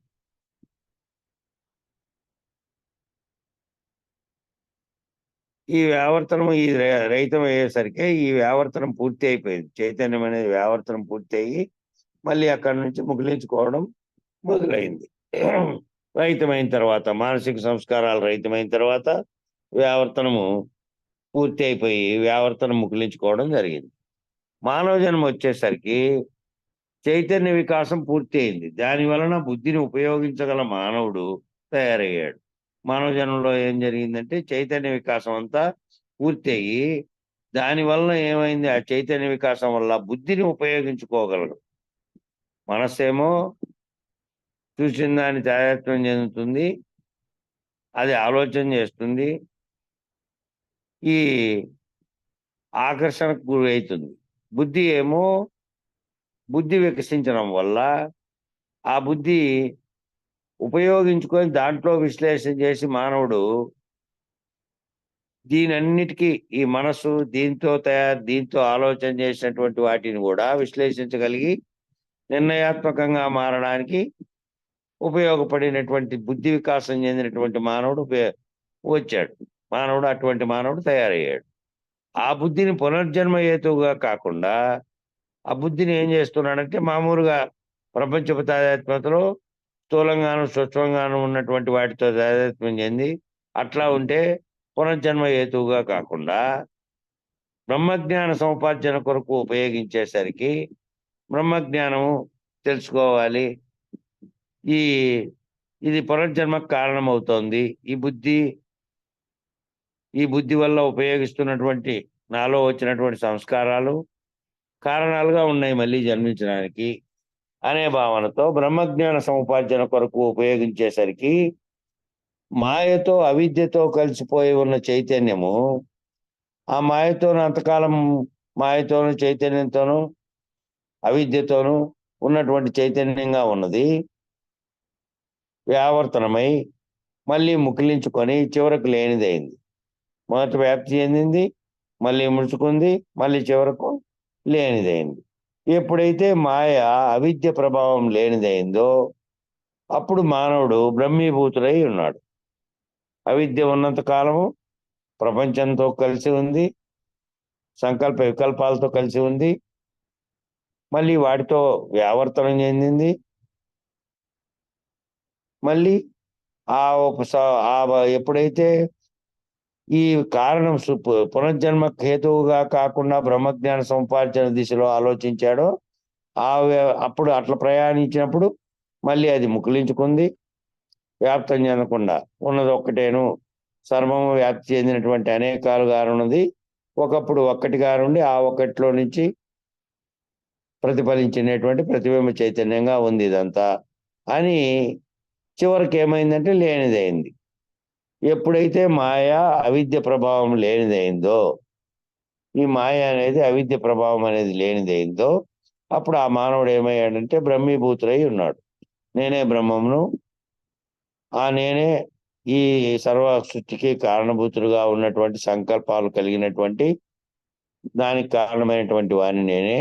ఈ వ్యావర్తనం ఈ రహితం అయ్యేసరికి ఈ వ్యావర్తనం పూర్తి అయిపోయింది. చైతన్యం అనేది వ్యావర్తనం పూర్తి అయ్యి మళ్ళీ అక్కడి నుంచి ముకులించుకోవడం మొదలైంది. రహితమైన తర్వాత మానసిక సంస్కారాలు రహితమైన తర్వాత వ్యావర్తనము పూర్తి అయిపోయి వ్యావర్తనం ముకులించుకోవడం జరిగింది. మానవ జన్మ వచ్చేసరికి చైతన్య వికాసం పూర్తి అయింది. దాని వలన బుద్ధిని ఉపయోగించగల మానవుడు తయారయ్యాడు. మానవ జన్మలో ఏం జరిగిందంటే చైతన్య వికాసం అంతా పూర్తి అయ్యి దానివల్ల ఏమైంది, ఆ చైతన్య వికాసం వల్ల బుద్ధిని ఉపయోగించుకోగలడు. మనస్సేమో చూసిన దాన్ని తాదాత్మ్యం చెందుతుంది, అది ఆలోచన చేస్తుంది, ఈ ఆకర్షణకు గురి అవుతుంది. బుద్ధి ఏమో బుద్ధి వికసించడం వల్ల ఆ బుద్ధి ఉపయోగించుకొని దాంట్లో విశ్లేషణ చేసి మానవుడు దీనన్నిటికీ ఈ మనసు దీంతో ఆలోచన చేసినటువంటి వాటిని కూడా విశ్లేషించగలిగి నిర్ణయాత్మకంగా మారడానికి ఉపయోగపడినటువంటి బుద్ధి వికాసం చెందినటువంటి మానవుడు వచ్చాడు. అటువంటి మానవుడు తయారయ్యాడు. ఆ బుద్ధిని పునర్జన్మ హేతువుగా కాకుండా ఆ బుద్ధిని ఏం చేస్తున్నాడంటే మామూలుగా ప్రపంచపు తాదాత్మ్యతలో స్థూలంగాను సూక్ష్మంగాను ఉన్నటువంటి వాటితో తాదాత్మ్యం చెంది అట్లా ఉంటే పునర్జన్మ హేతువుగా కాకుండా బ్రహ్మజ్ఞాన సముపార్జన కొరకు ఉపయోగించేసరికి బ్రహ్మజ్ఞానము తెలుసుకోవాలి, ఈ ఇది పునర్జన్మకు కారణమవుతోంది, ఈ బుద్ధి వల్ల ఉపయోగిస్తున్నటువంటి నాలో వచ్చినటువంటి సంస్కారాలు కారణాలుగా ఉన్నాయి మళ్ళీ జన్మించడానికి అనే భావనతో బ్రహ్మజ్ఞాన సముపార్జన కొరకు ఉపయోగించేసరికి మాయతో అవిద్యతో కలిసిపోయి ఉన్న చైతన్యము ఆ మాయతోను అంతకాలం మాయతోను చైతన్యంతోనూ అవిద్యతోనూ ఉన్నటువంటి చైతన్యంగా ఉన్నది వ్యావర్తనమై మళ్ళీ ముకిలించుకొని చివరకు లేనిదైంది. మొదట వ్యాప్తి చెందింది, మళ్ళీ ముడుచుకుంది, మళ్ళీ చివరకు లేనిదైంది. ఎప్పుడైతే మాయ అవిద్య ప్రభావం లేనిదైందో అప్పుడు మానవుడు బ్రహ్మీభూతుడై ఉన్నాడు. అవిద్య ఉన్నంత కాలము ప్రపంచంతో కలిసి ఉంది, సంకల్ప వికల్పాలతో కలిసి ఉంది, మళ్ళీ వాటితో వ్యావర్తనం చెందింది, మళ్ళీ ఎప్పుడైతే ఈ కారణం పునర్జన్మ హేతువుగా కాకుండా బ్రహ్మజ్ఞాన సముపార్జన దిశలో ఆలోచించాడో అప్పుడు అట్లా ప్రయాణించినప్పుడు మళ్ళీ అది ముకులించుకుంది, వ్యాప్తం చెందకుండా ఉన్నది ఒక్కటేను, సర్వము వ్యాప్తి చెందినటువంటి అనేకాలుగా ఉన్నది ఒకప్పుడు ఒక్కటిగా నుండి ఆ ఒక్కటిలో నుంచి ప్రతిఫలించినటువంటి ప్రతిబింబ చైతన్యంగా ఉంది ఇదంతా అని చివరికి ఏమైందంటే లేనిదైంది. ఎప్పుడైతే మాయ అవిద్య ప్రభావం లేనిదైందో, ఈ మాయ అనేది అవిద్య ప్రభావం అనేది లేనిదైందో అప్పుడు ఆ మానవుడు ఏమయ్యాడంటే బ్రహ్మీభూతుడై ఉన్నాడు. నేనే బ్రహ్మమును, ఆ నేనే ఈ సర్వ సృష్టికి కారణభూతుడుగా ఉన్నటువంటి సంకల్పాలు కలిగినటువంటి దానికి కారణమైనటువంటి వాడిని నేనే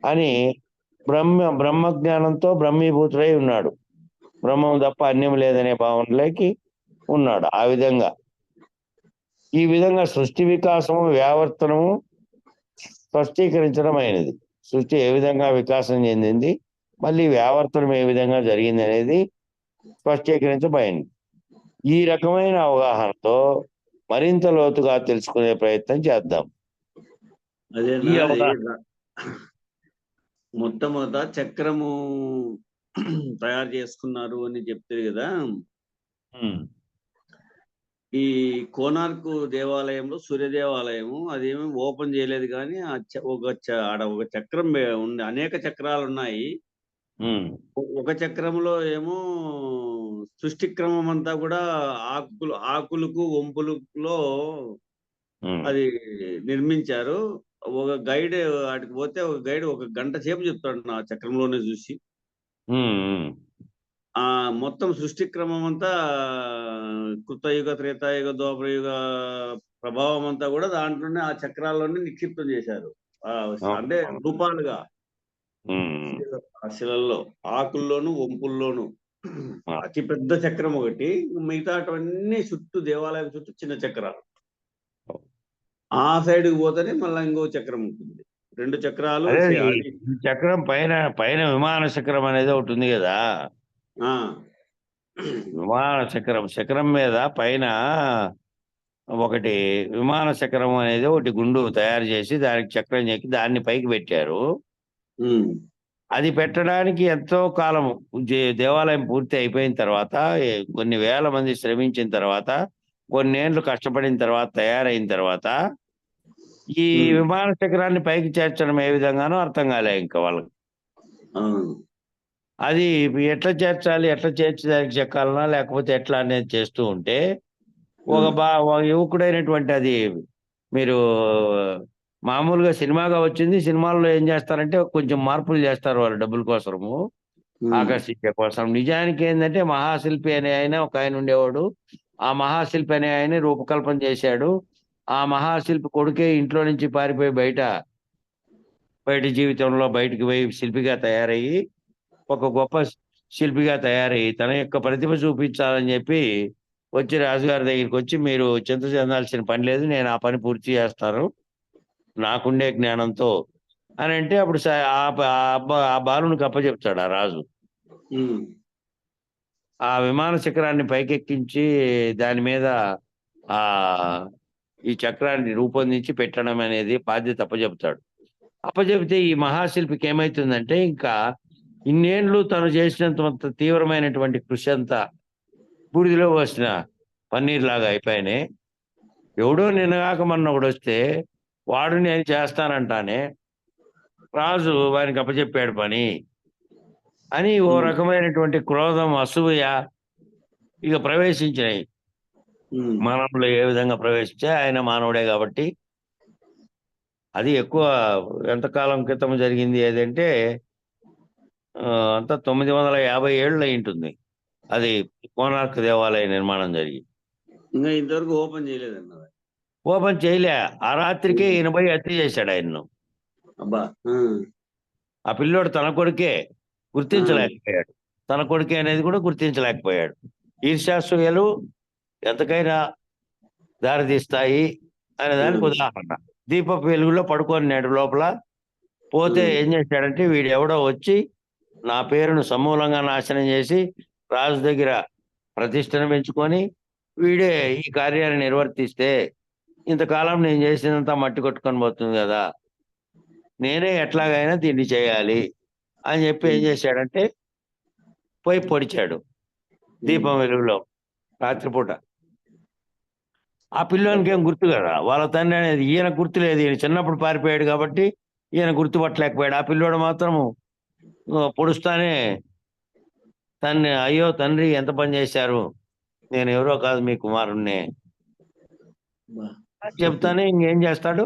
అని బ్రహ్మజ్ఞానంతో బ్రహ్మీభూతుడై ఉన్నాడు. బ్రహ్మం తప్ప అన్యం లేదనే భావనలోకి ఉన్నాడు. ఈ విధంగా సృష్టి వికాసము వ్యావర్తనము స్పష్టీకరించడం అయినది. సృష్టి ఏ విధంగా వికాసం చెందింది, మళ్ళీ వ్యావర్తనం ఏ విధంగా జరిగింది అనేది స్పష్టీకరించబడింది. ఈ రకమైన అవగాహనతో మరింత లోతుగా తెలుసుకునే ప్రయత్నం చేద్దాం. ఈ అవగాహన మొట్టమొదట చక్రము తయారు చేసుకున్నారు అని చెప్తారు కదా. ఈ కోనార్క్ దేవాలయంలో సూర్య దేవాలయము అదేమీ ఓపెన్ చేయలేదు, కానీ ఆడ ఒక చక్రం ఉంది, అనేక చక్రాలు ఉన్నాయి. ఒక చక్రంలో ఏమో సృష్టి క్రమం అంతా కూడా ఆకులకు వంపులలో అది నిర్మించారు. ఒక గైడ్ వాటికి పోతే ఒక గైడ్ 1 గంట సేపు చెప్తాడు నా చక్రంలోనే చూసి. ఆ మొత్తం సృష్టి క్రమం అంతా కృతయుగ, త్రేతాయుగ, ద్వాపరయుగ ప్రభావం అంతా కూడా దాంట్లోనే ఆ చక్రాల్లోనే నిక్షిప్తం చేశారు. అంటే రూపాలుగా ఆ శిలల్లో, ఆకుల్లోను వంపుల్లోను. అతి పెద్ద చక్రం ఒకటి, మిగతా అటువన్నీ చుట్టూ దేవాలయం చుట్టూ చిన్న చక్రాలు. ఆ సైడ్ కి పోతేనే మళ్ళీ ఇంకో చక్రం ఉంటుంది, 2 చక్రాలు. చక్రం పైన విమాన చక్రం అనేది ఒకటి ఉంది కదా. విమాన చక్రం మీద పైన ఒకటి విమాన చక్రం అనేది ఒకటి గుండు తయారు చేసి దానికి చక్రం చెక్కి దాన్ని పైకి పెట్టారు. అది పెట్టడానికి ఎంతో కాలం దేవాలయం పూర్తి అయిపోయిన తర్వాత, కొన్ని వేల మంది శ్రమించిన తర్వాత, కొన్నేళ్ళు కష్టపడిన తర్వాత తయారైన తర్వాత ఈ విమాన చక్రాన్ని పైకి చేర్చడం ఏ విధంగానో అర్థం కాలే ఇంకా వాళ్ళకి. అది ఎట్లా చేర్చాలి, ఎట్లా చేర్చి దానికి చెక్కాలన్నా లేకపోతే ఎట్లా అనేది చేస్తూ ఉంటే ఒక యువకుడైనటువంటి, అది మీరు మామూలుగా సినిమాగా వచ్చింది, సినిమాల్లో ఏం చేస్తారంటే కొంచెం మార్పులు చేస్తారు వాళ్ళు డబ్బుల కోసము, ఆకర్షించే కోసం. నిజానికి ఏంటంటే మహాశిల్పి అనే ఆయన ఒక ఆయన ఉండేవాడు. ఆ మహాశిల్పి అనే ఆయన రూపకల్పన చేశాడు. ఆ మహాశిల్పి కొడుకే ఇంట్లో నుంచి పారిపోయి బయట జీవితంలో బయటికి పోయి శిల్పిగా తయారయ్యి ఒక గొప్ప శిల్పిగా తయారయ్యి తన యొక్క ప్రతిభ చూపించాలని చెప్పి వచ్చి రాజుగారి దగ్గరికి వచ్చి, మీరు చింత చెందాల్సిన పని లేదు, నేను ఆ పని పూర్తి చేస్తాను, నాకుండే జ్ఞానంతో అని అంటే అప్పుడు ఆ బాలునికి అప్పచెప్తాడు ఆ రాజు. ఉమ్, ఆ విమాన శిఖరాన్ని పైకెక్కించి దాని మీద ఆ ఈ చక్రాన్ని రూపొందించి పెట్టడం అనేది బాధ్యత అప్పచెప్తాడు. అప్పచెబితే ఈ మహాశిల్పికి ఏమైతుందంటే ఇంకా ఇన్నేళ్లు తను చేసినంత తీవ్రమైనటువంటి కృషి అంతా బూడిదలో పోసిన పన్నీర్ లాగా అయిపోయానే. ఎవడో నిన్నగాక మొన్న ఒకడు వస్తే వాడు నేను చేస్తానంటానే, రాజు వానికి అప్పచెప్పాడు పని అని ఓ ఉమ్, రకమైనటువంటి క్రోధం, అసూయ ఇక ప్రవేశించినాయి. ఉమ్, మానవులు ఏ విధంగా ప్రవేశించాయి, ఆయన మానవుడే కాబట్టి. అది ఎక్కువ ఎంతకాలం క్రితం జరిగింది ఏదంటే అంతా 950 ఏళ్ళు అయి ఉంటుంది అది కోనార్క్ దేవాలయ నిర్మాణం జరిగి. ఇంకా ఇంతవరకు ఓపెన్ చేయలేదన్న. ఓపెన్ చేయలే. ఆ రాత్రికే ఈయన పోయి హత్య చేశాడు ఆయన్ను. అబ్బా. ఆ పిల్లోడు తన కొడుకే గుర్తించలేకపోయాడు. తన కొడుకే అనేది కూడా గుర్తించలేకపోయాడు. ఈర్ష్యాసూయలు ఎంతకైనా దారితీస్తాయి అనే దానికి ఉదాహరణ. దీపపు వెలుగులో పడుకోన్నాడు లోపల. పోతే ఏం చేశాడంటే వీడు ఎవడో వచ్చి నా పేరును సమూలంగా నాశనం చేసి రాజు దగ్గర ప్రతిష్టను పెంచుకొని వీడే ఈ కార్యాన్ని నిర్వర్తిస్తే ఇంతకాలం నేను చేసినంత మట్టి కొట్టుకొని పోతుంది కదా, నేనే ఎట్లాగైనా దీన్ని చేయాలి అని చెప్పి ఏం చేశాడంటే పోయి పొడిచాడు దీపం వెలుగులో రాత్రిపూట. ఆ పిల్లోనికి ఏం గుర్తు కదా, వాళ్ళ తండ్రి అనేది ఈయన గుర్తు లేదు. ఈయన చిన్నప్పుడు పారిపోయాడు కాబట్టి ఈయన గుర్తుపట్టలేకపోయాడు. ఆ పిల్లోడు మాత్రము పొడుస్తానే అయ్యో తండ్రి ఎంత పని చేశారు, నేను ఎవరో కాదు మీ కుమారుణ్ణి అని చెప్తానే ఇంకేం చేస్తాడు,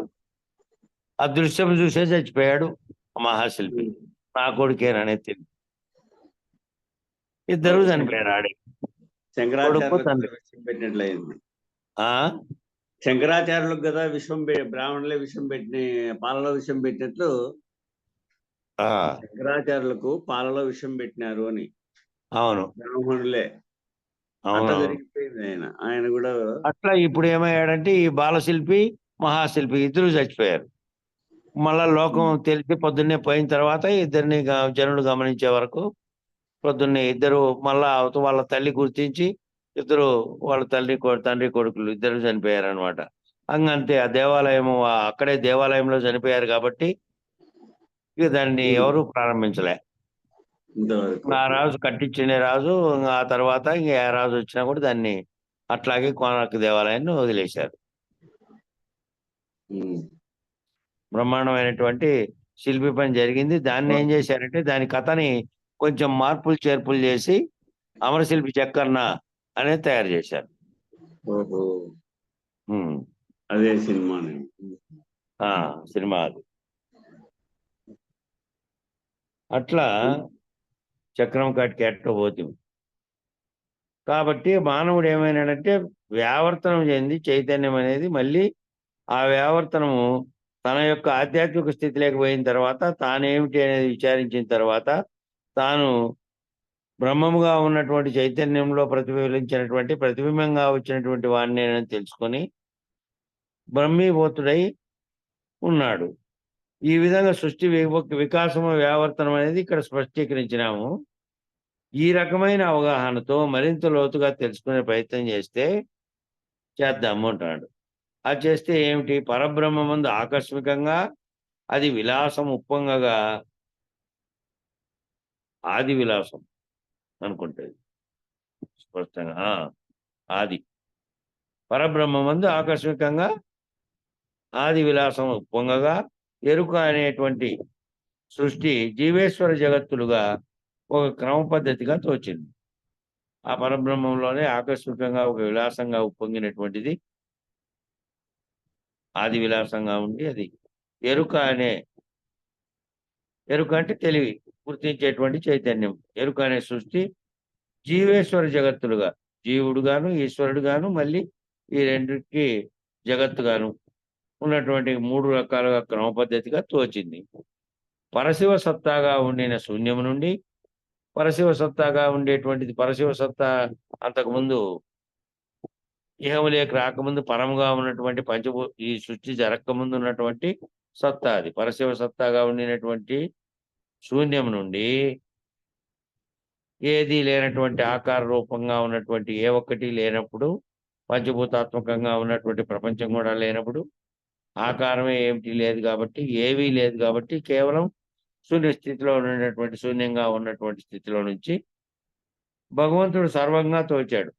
ఆ దృశ్యం చూసే చచ్చిపోయాడు మహాశిల్పి. నా కొడుకేననే తెలియదు. ఇద్దరు చనిపోయారు ఆడే. శంకరాచార్యులకు విషయం పెట్టినట్లయింది. శంకరాచార్యులకు కదా విషం బ్రాహ్మణులే విషం పెట్టి పాలలో విషం పెట్టినట్లు శంకరాచార్యులకు పాలలో విషం పెట్టినారు అని. అవును, బ్రాహ్మణులే. అట్లా జరిగిపోయింది. ఆయన కూడా అట్లా ఇప్పుడు ఏమయ్యాడంటే ఈ బాలశిల్పి మహాశిల్పి ఇద్దరు చచ్చిపోయారు. మళ్ళా లోకం తెలిసి పొద్దున్నే పోయిన తర్వాత ఇద్దరిని జనులు గమనించే వరకు పొద్దున్నే ఇద్దరు మళ్ళా వాళ్ళ తల్లి గుర్తించి ఇద్దరు వాళ్ళ తండ్రి కొడుకులు ఇద్దరు చనిపోయారు అనమాట. అంతే ఆ దేవాలయం అక్కడే దేవాలయంలో చనిపోయారు కాబట్టి ఇక దాన్ని ఎవరు ప్రారంభించలే. ఆ రాజు కట్టించిన రాజు ఆ తర్వాత ఇంక ఏ రాజు వచ్చినా కూడా దాన్ని అట్లాగే కోనార్క్ దేవాలయాన్ని వదిలేశారు. బ్రహ్మాండమైనటువంటి శిల్పి పని జరిగింది. దాన్ని ఏం చేశారంటే దాని కథని కొంచెం మార్పులు చేర్పులు చేసి అమరశిల్పి చక్కర్ణ అనేది తయారు చేశారు. అదే సినిమా అది. అట్లా చక్రం కాటికి ఎట్టబోతుంది. కాబట్టి మానవుడు ఏమైనాడంటే వ్యావర్తనం చెంది చైతన్యం అనేది మళ్ళీ ఆ వ్యావర్తనము తన యొక్క ఆధ్యాత్మిక స్థితిలోకి పోయిన తర్వాత తానేమిటి అనేది విచారించిన తర్వాత తాను బ్రహ్మముగా ఉన్నటువంటి చైతన్యంలో ప్రతిఫలించినటువంటి ప్రతిబింబంగా వచ్చినటువంటి వాడిని తెలుసుకొని బ్రహ్మీభూతుడై ఉన్నాడు. ఈ విధంగా సృష్టి వికాసము వ్యావర్తనం అనేది ఇక్కడ స్పష్టీకరించినాము. ఈ రకమైన అవగాహనతో మరింత లోతుగా తెలుసుకునే ప్రయత్నం చేద్దాము అంటాడు. అది చేస్తే ఏమిటి, పరబ్రహ్మమందు ఆకస్మికంగా అది విలాసం ఉప్పొంగగా ఆది విలాసం అనుకుంటుంది స్పష్టంగా. ఆది పరబ్రహ్మమందు ఆకస్మికంగా ఆది విలాసం ఉప్పొంగగా ఎరుక అనేటువంటి సృష్టి జీవేశ్వర జగత్తులుగా ఒక క్రమ పద్ధతిగా తోచింది. ఆ పరబ్రహ్మంలోనే ఆకస్మికంగా ఒక విలాసంగా ఉప్పొంగినటువంటిది ఆది విలాసంగా ఉండి అది ఎరుక అంటే తెలివి గుర్తించేటువంటి చైతన్యం. ఎరుక అనే సృష్టి జీవేశ్వర జగత్తులుగా జీవుడు గాను ఈశ్వరుడు గాను మళ్ళీ ఈ రెండింటికి జగత్తు గాను ఉన్నటువంటి 3 రకాలుగా క్రమ పద్ధతిగా తోచింది. పరశివ సత్తాగా ఉండిన శూన్యము నుండి పరశివ సత్తాగా ఉండేటువంటిది పరశివ సత్తా అంతకుముందు ఇహములేకి రాకముందు పరముగా ఉన్నటువంటి ఈ సృష్టి జరగకముందు ఉన్నటువంటి సత్తా అది. పరశివ సత్తాగా ఉండినటువంటి శూన్యం నుండి ఏదీ లేనటువంటి ఆకార రూపంగా ఉన్నటువంటి ఏ ఒక్కటి లేనప్పుడు, పంచభూతాత్మకంగా ఉన్నటువంటి ప్రపంచం కూడా లేనప్పుడు, ఆకారమే ఏమిటి లేదు కాబట్టి, ఏమీ లేదు కాబట్టి, కేవలం శూన్య స్థితిలో ఉన్నటువంటి శూన్యంగా ఉన్నటువంటి స్థితిలో నుంచి భగవంతుడు సర్వంగా తోచాడు.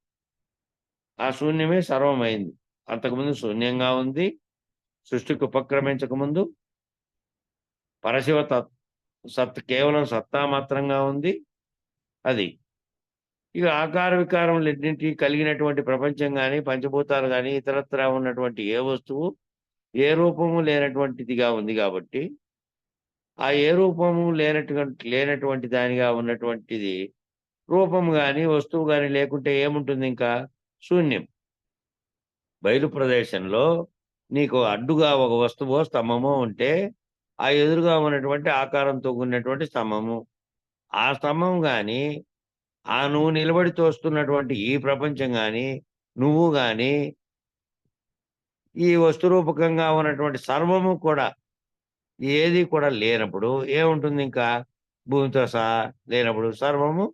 ఆ శూన్యమే సర్వమైంది. అంతకుముందు శూన్యంగా ఉంది. సృష్టికి ఉపక్రమించక ముందు పరశివ కేవలం సత్తా మాత్రంగా ఉంది. అది ఇక ఆకార వికారములన్నింటికి కలిగినటువంటి ప్రపంచం గాని, పంచభూతాలు గాని, ఇతరత్రా ఉన్నటువంటి ఏ వస్తువు ఏ రూపము లేనటువంటిదిగా ఉంది కాబట్టి, ఆ ఏ రూపము లేనటువంటి దానిగా ఉన్నటువంటిది రూపము గాని, వస్తువు గాని లేకుంటే ఏముంటుంది ఇంకా? శూన్యం. బయలు ప్రదేశంలో నీకు అడ్డుగా ఒక వస్తువో, స్తంభమో ఉంటే, ఆ ఎదురుగా ఉన్నటువంటి ఆకారంతో కూడినటువంటి స్తంభము. ఆ స్తంభం గాని, నువ్వు నిలబడి తోస్తున్నటువంటి ఈ ప్రపంచం గాని, నువ్వు గాని, ఈ వస్తురూపకంగా ఉన్నటువంటి సర్వము కూడా ఏది కూడా లేనప్పుడు ఏముంటుంది ఇంకా? భూమితో సహా లేనప్పుడు సర్వము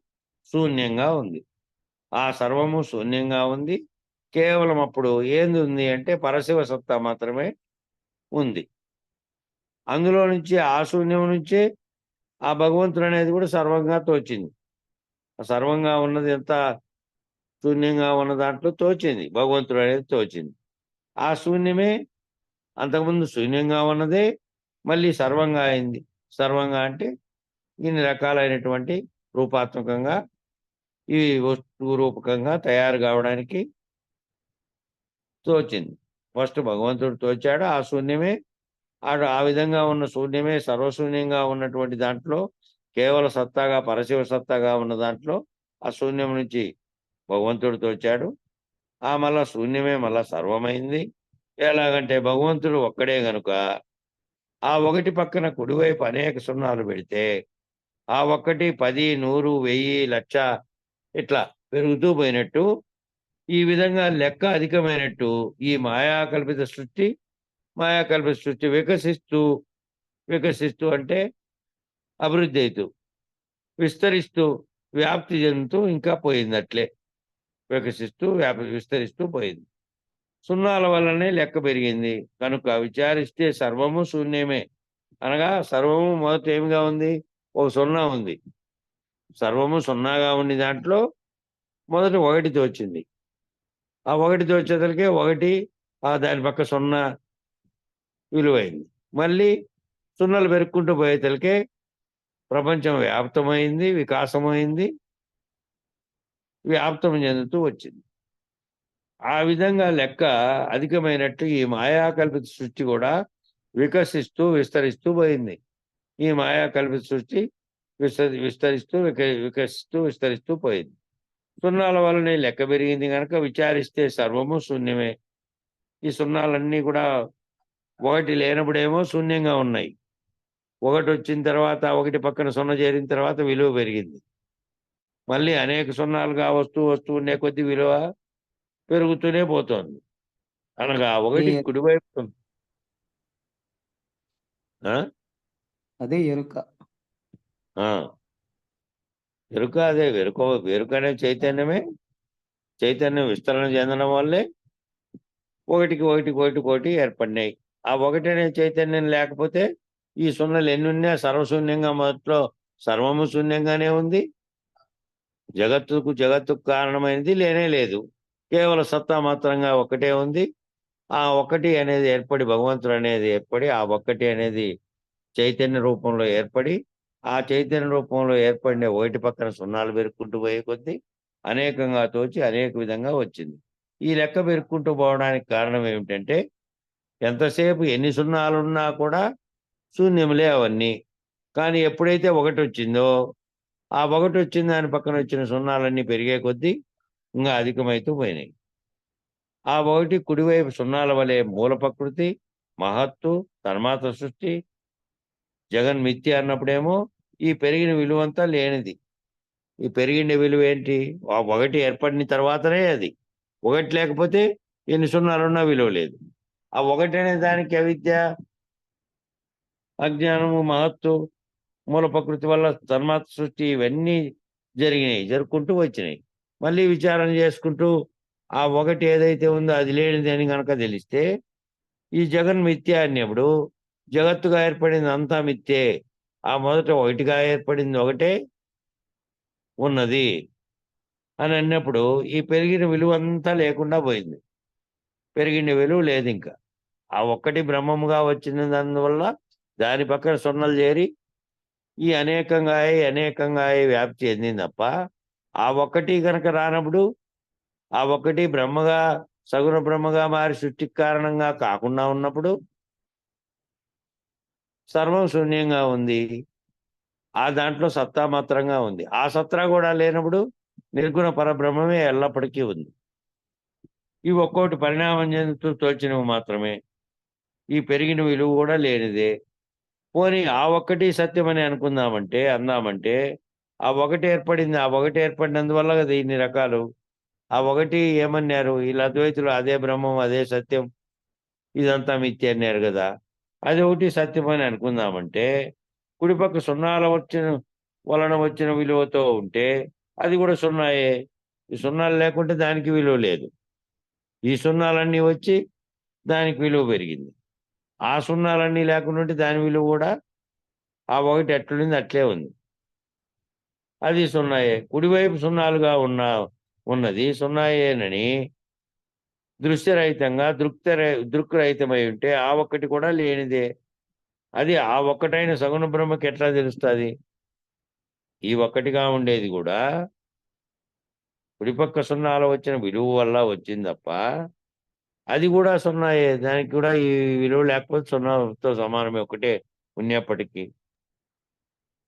శూన్యంగా ఉంది. ఆ సర్వము శూన్యంగా ఉంది. కేవలం అప్పుడు ఏంది ఉంది అంటే పరశివ సత్తా మాత్రమే ఉంది. అందులో నుంచి ఆ శూన్యం నుంచే ఆ భగవంతుడు అనేది కూడా సర్వంగా తోచింది. ఆ సర్వంగా ఉన్నది ఎంత శూన్యంగా ఉన్న దాంట్లో తోచింది. భగవంతుడు అనేది తోచింది. ఆ శూన్యమే అంతకుముందు శూన్యంగా ఉన్నదే మళ్ళీ సర్వంగా అయింది. సర్వంగా అంటే ఇన్ని రకాలైనటువంటి రూపాత్మకంగా ఈ వస్తువు రూపకంగా తయారు కావడానికి తోచింది. ఫస్ట్ భగవంతుడు తోచాడు. ఆ శూన్యమే ఆ విధంగా ఉన్న శూన్యమే సర్వశూన్యంగా ఉన్నటువంటి దాంట్లో కేవల సత్తాగా పరశివ సత్తాగా ఉన్న దాంట్లో ఆ శూన్యం నుంచి భగవంతుడు తోచాడు. మళ్ళా శూన్యమే మళ్ళా సర్వమైంది. ఎలాగంటే భగవంతుడు ఒక్కడే గనుక ఆ ఒకటి పక్కన కుడివైపు అనేక సున్నాలు పెడితే ఆ ఒక్కటి 10, 100, 1000, 1,00,000 ఇట్లా పెరుగుతూ పోయినట్టు ఈ విధంగా లెక్క అధికమైనట్టు ఈ మాయాకల్పిత సృష్టి వికసిస్తూ అంటే అభివృద్ధి అవుతూ విస్తరిస్తూ వ్యాప్తి చెందుతూ ఇంకా పోయింది. అట్లే విస్తరిస్తూ పోయింది. సున్నాల వల్లనే లెక్క పెరిగింది. కనుక విచారిస్తే సర్వము శూన్యమే. అనగా సర్వము మొదట ఏమిగా ఉంది? ఒక సున్నా ఉంది. సర్వము సున్నాగా ఉండి దాంట్లో మొదట ఒకటి తోచింది. ఆ ఒకటి తోచేతలకే ఒకటి దాని పక్క సున్నా విలువైంది. మళ్ళీ సున్నాలు పెరుక్కుంటూ పోయేతలకే ప్రపంచం వ్యాప్తమైంది, వికాసమైంది, వ్యాప్తం చెందుతూ వచ్చింది. ఆ విధంగా లెక్క అధికమైనట్టు ఈ మాయాకల్పిత సృష్టి కూడా విస్తరిస్తూ పోయింది. ఈ మాయాకల్పిత సృష్టి విస్తరిస్తూ పోయింది. సున్నాల వల్లనే లెక్క పెరిగింది కనుక విచారిస్తే సర్వము శూన్యమే. ఈ సున్నాలన్నీ కూడా ఒకటి లేనప్పుడేమో శూన్యంగా ఉన్నాయి. ఒకటి వచ్చిన తర్వాత ఒకటి పక్కన సున్నా చేరిన తర్వాత విలువ పెరిగింది. మళ్ళీ అనేక సున్నాలుగా వస్తూ ఉండే కొద్ది విలువ పెరుగుతూనే పోతోంది. అనగా ఒకటి కుడివైపు అదే ఎరుక. ఎరుక అదే వెరుక అనే చైతన్యం విస్తరణ చెందడం వల్లే ఒకటి ఏర్పడినాయి. ఆ ఒకటి అనే చైతన్యం లేకపోతే ఈ సున్నలు ఎన్ని ఉన్నా సర్వశూన్యంగా మొదట్లో సర్వము శూన్యంగానే ఉంది. జగత్తుకు కారణమైనది లేనే లేదు. కేవలం సత్తా మాత్రంగా ఒక్కటే ఉంది. ఆ ఒక్కటి అనేది ఏర్పడి భగవంతుడు అనేది ఏర్పడి ఆ ఒక్కటి అనేది చైతన్య రూపంలో ఏర్పడి ఆ చైతన్య రూపంలో ఏర్పడిన ఒకటి పక్కన సున్నాలు పెరుక్కుంటూ పోయే కొద్దీ అనేకంగా తోచి అనేక విధంగా వచ్చింది. ఈ లెక్క పెరుక్కుంటూ పోవడానికి కారణం ఏమిటంటే ఎంతసేపు ఎన్ని సున్నాలున్నా కూడా శూన్యములే అవన్నీ. కానీ ఎప్పుడైతే ఒకటి వచ్చిందో ఆ ఒకటి వచ్చిన దాని పక్కన వచ్చిన సున్నాలన్నీ పెరిగే కొద్దీ ఇంకా అధికమైతూ పోయినాయి. ఆ ఒకటి కుడివైపు సున్నాల వలె మూల ప్రకృతి, మహత్తు, తన్మాత్ర సృష్టి, జగన్మిథ్య అన్నప్పుడేమో ఈ పెరిగిన విలువంతా లేనిది. ఈ పెరిగిన విలువ ఏంటి? ఆ ఒకటి ఏర్పడిన తర్వాతనే అది. ఒకటి లేకపోతే ఎన్ని సున్నాలున్నా విలువ లేదు. ఆ ఒకటి అనే దానికి అవిద్య అజ్ఞానము, మహత్తు, మూల ప్రకృతి వల్ల తన్మాత్ర సృష్టి ఇవన్నీ జరిగినాయి, జరుపుకుంటూ వచ్చినాయి. మళ్ళీ విచారణ చేసుకుంటూ ఆ ఒకటి ఏదైతే ఉందో అది లేనిది అని కనుక తెలిస్తే ఈ జగన్ మిథ్య అన్నప్పుడు జగత్తుగా ఏర్పడింది అంతా మిథ్యే, ఆ మొదట ఒకటిగా ఏర్పడింది ఒకటే ఉన్నది అని అన్నప్పుడు ఈ పెరిగిన విలువ అంతా లేకుండా పోయింది. పెరిగిన విలువ లేదు ఇంకా. ఆ ఒక్కటి బ్రహ్మముగా వచ్చిన దానివల్ల దాని పక్కన సున్నలు చేరి ఈ అనేకంగా వ్యాప్తి చెందింది తప్ప ఆ ఒక్కటి కనుక రానప్పుడు ఆ ఒక్కటి బ్రహ్మగా సగుణ బ్రహ్మగా మారి సృష్టికి కారణంగా కాకుండా ఉన్నప్పుడు సర్వం శూన్యంగా ఉంది. ఆ దాంట్లో సత్తా మాత్రంగా ఉంది. ఆ సత్తా కూడా లేనప్పుడు నిర్గుణ పరబ్రహ్మమే ఎల్లప్పటికీ ఉంది. ఇవి ఒక్కోటి పరిణామం చెందుతూ తోచినవి మాత్రమే. ఈ పెరిగిన విలువ కూడా లేనిదే. పోనీ ఆ ఒక్కటి సత్యమని అందామంటే ఆ ఒకటి ఏర్పడింది. ఆ ఒకటి ఏర్పడినందువల్ల కదా ఇన్ని రకాలు. ఆ ఒకటి ఏమన్నారు వీళ్ళు అద్వైతులు, అదే బ్రహ్మం, అదే సత్యం, ఇదంతా మిథ్య అన్నారు కదా. అది ఒకటి సత్యం అని అనుకుందామంటే కుడిపక్క సున్నాల వలన వచ్చిన విలువతో ఉంటే అది కూడా సున్నాయే. ఈ సున్నాలు లేకుంటే దానికి విలువ లేదు. ఈ సున్నాలన్నీ వచ్చి దానికి విలువ పెరిగింది. ఆ సున్నాలన్నీ లేకుండా ఉంటే దాని విలువ కూడా ఆ ఒకటి ఎట్లుంది అట్లే ఉంది. అది సున్నాయే. కుడివైపు సున్నాలుగా ఉన్నది సున్నాయేనని దృశ్యరహితంగా దృక్రహితమై ఉంటే ఆ ఒక్కటి కూడా లేనిదే. అది ఆ ఒక్కటైన సగుణ బ్రహ్మకి ఎట్లా తెలుస్తుంది? ఈ ఒక్కటిగా ఉండేది కూడా కుడిపక్క సున్నాలు వచ్చిన విలువ వల్ల వచ్చింది తప్ప అది కూడా సున్నాయే. దానికి కూడా ఈ విలువ లేకపోతే సున్నాతో సమానమే ఒకటే ఉన్నప్పటికీ.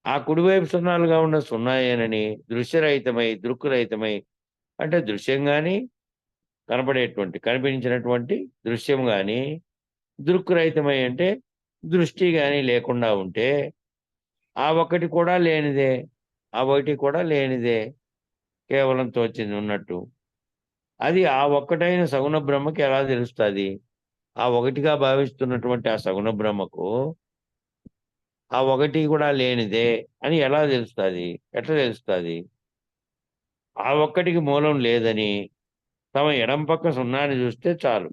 ఆ కుడివైపు సున్నాలుగా ఉన్న సున్నాయేనని దృశ్యరహితమై దృక్రహితమై అంటే దృశ్యం గాని కనిపించినటువంటి దృశ్యం గాని దృక్రహితమై అంటే దృష్టి గాని లేకుండా ఉంటే ఆ ఒక్కటి కూడా లేనిదే. ఆ ఒకటి కూడా లేనిదే, కేవలం తోచింది ఉన్నట్టు. అది ఆ ఒక్కటైన సగుణ బ్రహ్మకి ఎలా తెలుస్తుంది? ఆ ఒకటిగా భావిస్తున్నటువంటి ఆ సగుణ బ్రహ్మకు ఆ ఒకటి కూడా లేనిదే అని ఎలా తెలుస్తుంది? ఎట్లా తెలుస్తుంది? ఆ ఒక్కటికి మూలం లేదని తమ ఎడం పక్క సున్నాని చూస్తే చాలు.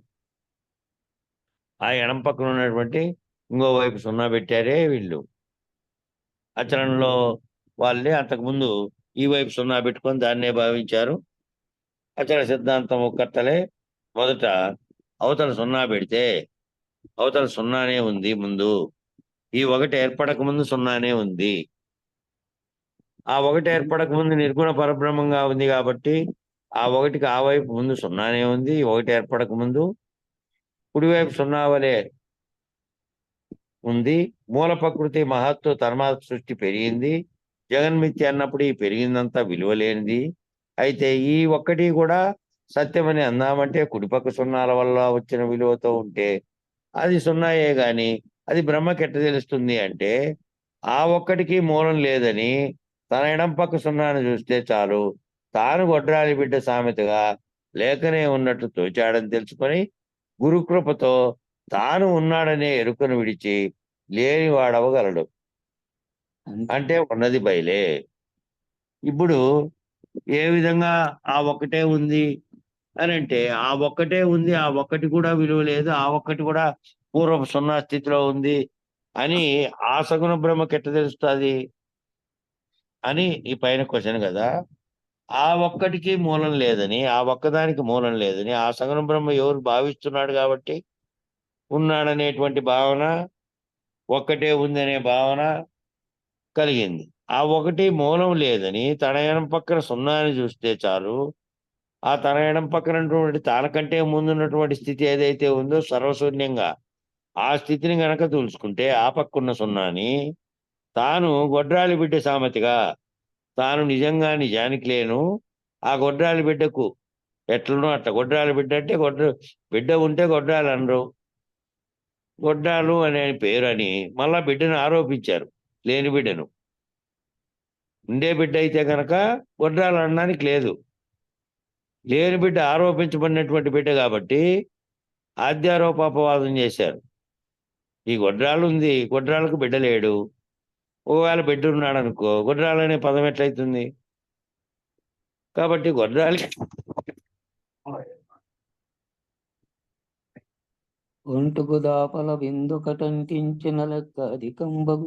ఆ ఎడం పక్కన ఉన్నటువంటి ఇంకో వైపు సున్నా పెట్టారే వీళ్ళు ఆచరణలో వాళ్ళే అంతకుముందు ఈ వైపు సున్నా పెట్టుకొని దాన్నే భావించారు. అచల సిద్ధాంతం కర్తలే మొదట అవతల సున్నా పెడితే అవతల సున్నానే ఉంది ముందు. ఈ ఒకటి ఏర్పడక ముందు సున్నానే ఉంది. ఆ ఒకటి ఏర్పడక ముందు నిర్గుణ పరబ్రహ్మంగా ఉంది కాబట్టి ఆ ఒకటికి ఆ వైపు ముందు సున్నానే ఉంది. ఈ ఒకటి ఏర్పడక ముందు కుడివైపు సున్నా వలె ఉంది. మూల ప్రకృతి మహత్తు తన్మాత్ర సృష్టి పెరిగింది. జగన్మిథ్య అన్నప్పుడు ఈ పెరిగిందంతా విలువలేనిది. అయితే ఈ ఒక్కటి కూడా సత్యమని అందామంటే కుడిపక్క సున్నాల వల్ల వచ్చిన విలువతో ఉంటే అది సున్నాయే గాని అది బ్రహ్మకి ఎట్ట తెలుస్తుంది అంటే ఆ ఒక్కటికి మూలం లేదని తన ఎడం పక్క సున్నాను చూస్తే చాలు తాను గొడ్రాలి బిడ్డ సామెతగా లేకనే ఉన్నట్టు తోచాడని తెలుసుకొని గురుకృపతో తాను ఉన్నాడనే ఎరుకను విడిచి లేనివాడవగలడు. అంటే ఉన్నది బయలే. ఇప్పుడు ఏ విధంగా ఆ ఒక్కటే ఉంది అని అంటే ఆ ఒక్కటే ఉంది, ఆ ఒక్కటి కూడా విలువ లేదు, ఆ ఒక్కటి కూడా పూర్వపు సున్నా స్థితిలో ఉంది అని ఆ సగుణ బ్రహ్మకి ఎట్ట తెలుస్తుంది అని ఈ పైన క్వశ్చన్ కదా. ఆ ఒక్కటికి మూలం లేదని, ఆ ఒక్కదానికి మూలం లేదని ఆ సగుణ బ్రహ్మ ఎవరు భావిస్తున్నాడు కాబట్టి ఉన్నాడనేటువంటి భావన, ఒక్కటే ఉందనే భావన కలిగింది. ఆ ఒకటి మూలం లేదని తన ఎడం పక్కన సున్నాని చూస్తే చాలు ఆ తన ఎడం పక్కన తనకంటే ముందున్నటువంటి స్థితి ఏదైతే ఉందో సర్వశూన్యంగా ఆ స్థితిని గనక తూల్చుకుంటే ఆ పక్కున్న సున్నాని తాను గొడ్రాలి బిడ్డ సామెతగా తాను నిజానికి లేను ఆ గొడ్రాలి బిడ్డకు ఎట్లనో అట్ట. గొడ్రాలి బిడ్డ అంటే బిడ్డ ఉంటే గొడ్రాలు అనరు, గొడ్రాలు అనే పేరు అని మళ్ళా బిడ్డను ఆరోపించారు. లేని బిడ్డను ఉండే బిడ్డ అయితే కనుక గొడ్రాలు అనడానికి లేదు. లేని బిడ్డ ఆరోపించబడినటువంటి బిడ్డ కాబట్టి ఆద్యారోపాపవాదం చేశారు. ఈ గొడ్రాలు ఉంది, గొడ్రాలకు బిడ్డ లేడు. ఒకవేళ బిడ్డ ఉన్నాడు అనుకో, గొడ్రాలు అనే పదం ఎట్లయితుంది? కాబట్టి గొడ్రాలకి ఒంటుకు దాపల బిందుకటంటించిన లెక్క అధికంబగు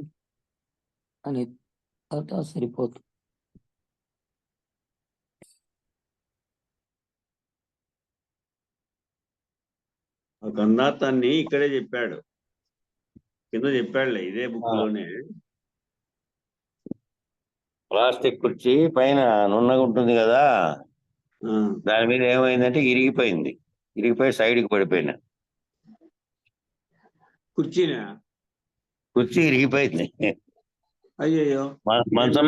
అని అట్లా సరిపోతుంది. ఆ గంధార్థాన్ని ఇక్కడే చెప్పాడు, కింద చెప్పాడులే ఇదే బుక్ లోనే. ప్లాస్టిక్ కుర్చీ పైన నున్నగా ఉంటుంది కదా, ఆ, దాని మీద ఏమైందంటే ఇరిగిపోయి సైడ్కి పడిపోయినా. కుర్చీనా? కుర్చీ ఇరిగిపోయింది. అయ్యయ్యో. మంచం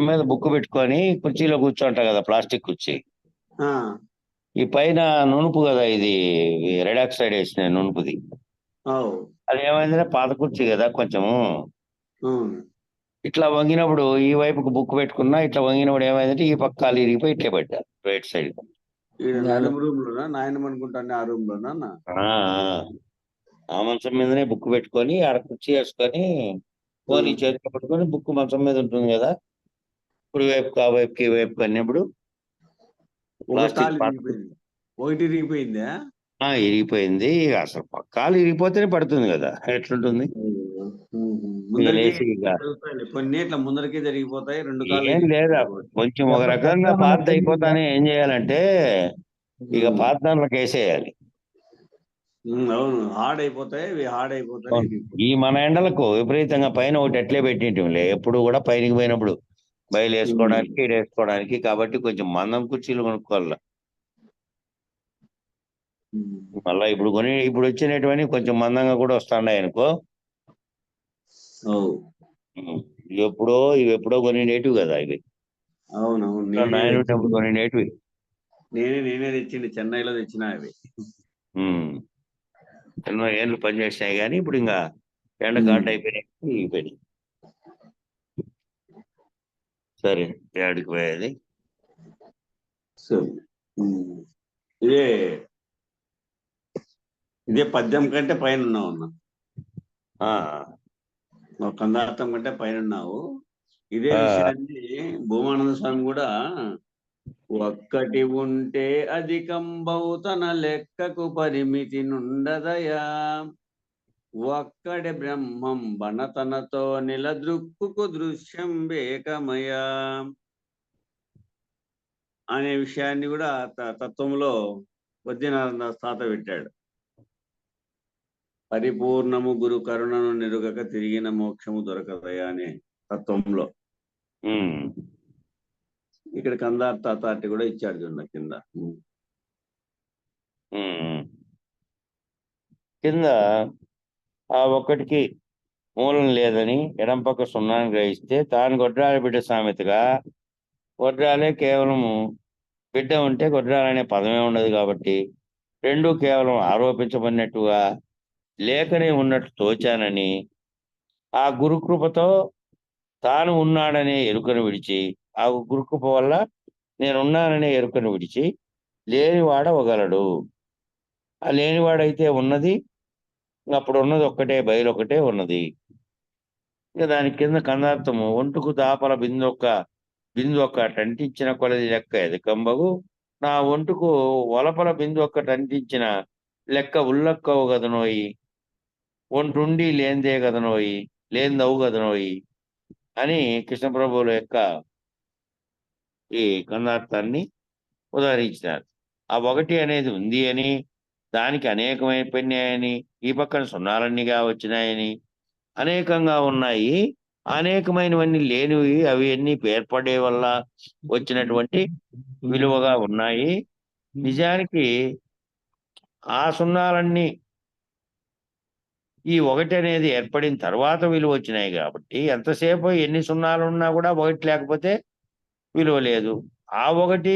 మీద బుక్ పెట్టుకొని కుర్చీలో కూర్చోంటా కదా, ప్లాస్టిక్ కుర్చీ. ఆ, ఈ పైన నునుపు కదా, ఇది రెడాక్సైడ్ వేసిన నునుపుది. అవు, అది ఏమైందంటే పాత కుర్చీ కదా కొంచెము, అవును. ఇట్లా వంగినప్పుడు ఈ వైపుకు బుక్ పెట్టుకున్నా, ఇట్లా వంగినప్పుడు ఏమైందంటే ఈ పక్క కాలు ఇరిగిపోయి ఇట్లే పడ్డా రైట్ సైడ్. ఈడ నడుము రూమ్ లోనా, నాయనమ్మ అనుకుంటాను ఆ రూమ్ లోనా? ఆ మంచం మీదనే బుక్ పెట్టుకొని ఆడ కుర్చీ వేసుకొని ఫోన్ ఈ చేతిలో పెట్టుకొని బుక్ మంచం మీద ఉంటుంది కదా, ఇప్పుడు వైపు ఆ వైపుకి ఈ వైపుకి అన్నప్పుడు ఒక కాలు ఇరిగిపోయింది, ఒకటి ఇరిగిపోయిందా? ఇరిగిపోయింది. అసలు కాలు ఇరిగిపోతేనే పడుతుంది కదా, ఎట్లుంటుంది? కొన్ని ఇట్లా ముందరకే జరిగిపోతాయి, రెండు కాళ్ళు ఏం లేదా, కొంచెం ఒక రకంగా పాత అయిపోతానే ఏం చేయాలంటే ఇక పాత దాంట్లోకి వేసేయాలి. అవును, హార్డ్ అయిపోతాయి, ఇవి హార్డ్ అయిపోతాయి. ఈ మన ఎండలకు విపరీతంగా పైన ఒకటి ఎట్లే పెట్టింటిలే, ఎప్పుడు కూడా పైనకి పోయినప్పుడు బయలు వేసుకోవడానికి ఈడ వేసుకోవడానికి. కాబట్టి కొంచెం మందం కుర్చీలు కొనుక్కోవాలి. మళ్ళా ఇప్పుడు వచ్చినటువంటి కొంచెం మందంగా కూడా వస్తున్నాయి అనుకో. ఇవి ఎప్పుడో కొన్ని నేటివ్ కదా ఇవి. అవునవును, కొన్ని నేటివి నేనే తెచ్చింది, చెన్నైలో తెచ్చిన అవి. ఎన్నో ఏళ్ళు పనిచేసినాయి కానీ ఇప్పుడు ఇంకా ఎండ ఘాట్ అయిపోయినాయి. సరే, ఏడికి పోయేది. ఇదే పద్యం కంటే పైన ఉన్నావు, కందార్థం కంటే పైన ఉన్నావు. ఇదే విషయాన్ని భూమానంద స్వామి కూడా, ఒక్కటి ఉంటే అధికంబౌతన లెక్కకు పరిమితి నుండదయా, ఒక్కడే బ్రహ్మం బనతనతో నిలదృక్కుకు దృశ్యం వేకమయా అనే విషయాన్ని కూడా తత్వంలో వద్యనారాయణ తాత పెట్టాడు. పరిపూర్ణము గురు కరుణను నిరుగక తిరిగిన మోక్షము దొరకదయా అనే తత్వంలో. ఇక్కడ కందార్థ తాత కూడా ఇచ్చాడు చూడండి కింద ఆ ఒక్కటికి మూలం లేదని ఎడంపక్క సున్నాన్ని గ్రహిస్తే తాను గొడ్రాల బిడ్డ సామెతగా, గొడ్రాలే కేవలము బిడ్డ ఉంటే గొడ్రాలనే పదమే ఉండదు కాబట్టి రెండూ కేవలం ఆరోపించబడినట్టుగా లేఖనే ఉన్నట్టు తోచానని, ఆ గురుకృపతో తాను ఉన్నాడనే ఎరుకను విడిచి, ఆ గురుకృప వల్ల నేనున్నాననే ఎరుకను విడిచి లేనివాడవగలడు. ఆ లేనివాడైతే ఉన్నది, అప్పుడు ఉన్నది ఒక్కటే, బయలొక్కటే ఉన్నది. ఇంకా దాని కింద కందార్థము, ఒంటుకు దాపల బిందు ఒక్కటంటించిన కొలది లెక్క ఎదకంబగు, నా ఒంటుకు వలపల బిందు ఒక్కటంటించిన లెక్క ఉల్లక్కవు గదనోయి, ఒంటుండి లేందే గదనోయి, లేందవు గదనోయి అని కృష్ణప్రభువుల యొక్క ఈ కందార్థాన్ని ఉదాహరించినారు. ఆ ఒకటి అనేది ఉంది అని, దానికి అనేకమైపోయినాయని, ఈ పక్కన సున్నాలన్నీగా వచ్చినాయని, అనేకంగా ఉన్నాయి, అనేకమైనవన్నీ లేనివి, అవి అన్ని ఏర్పడే వల్ల వచ్చినటువంటి విలువగా ఉన్నాయి. నిజానికి ఆ సున్నాలన్నీ ఈ ఒకటి అనేది ఏర్పడిన తర్వాత విలువ వచ్చినాయి కాబట్టి, ఎంతసేపు ఎన్ని సున్నాలు ఉన్నా కూడా ఒకటి లేకపోతే విలువ లేదు. ఆ ఒకటి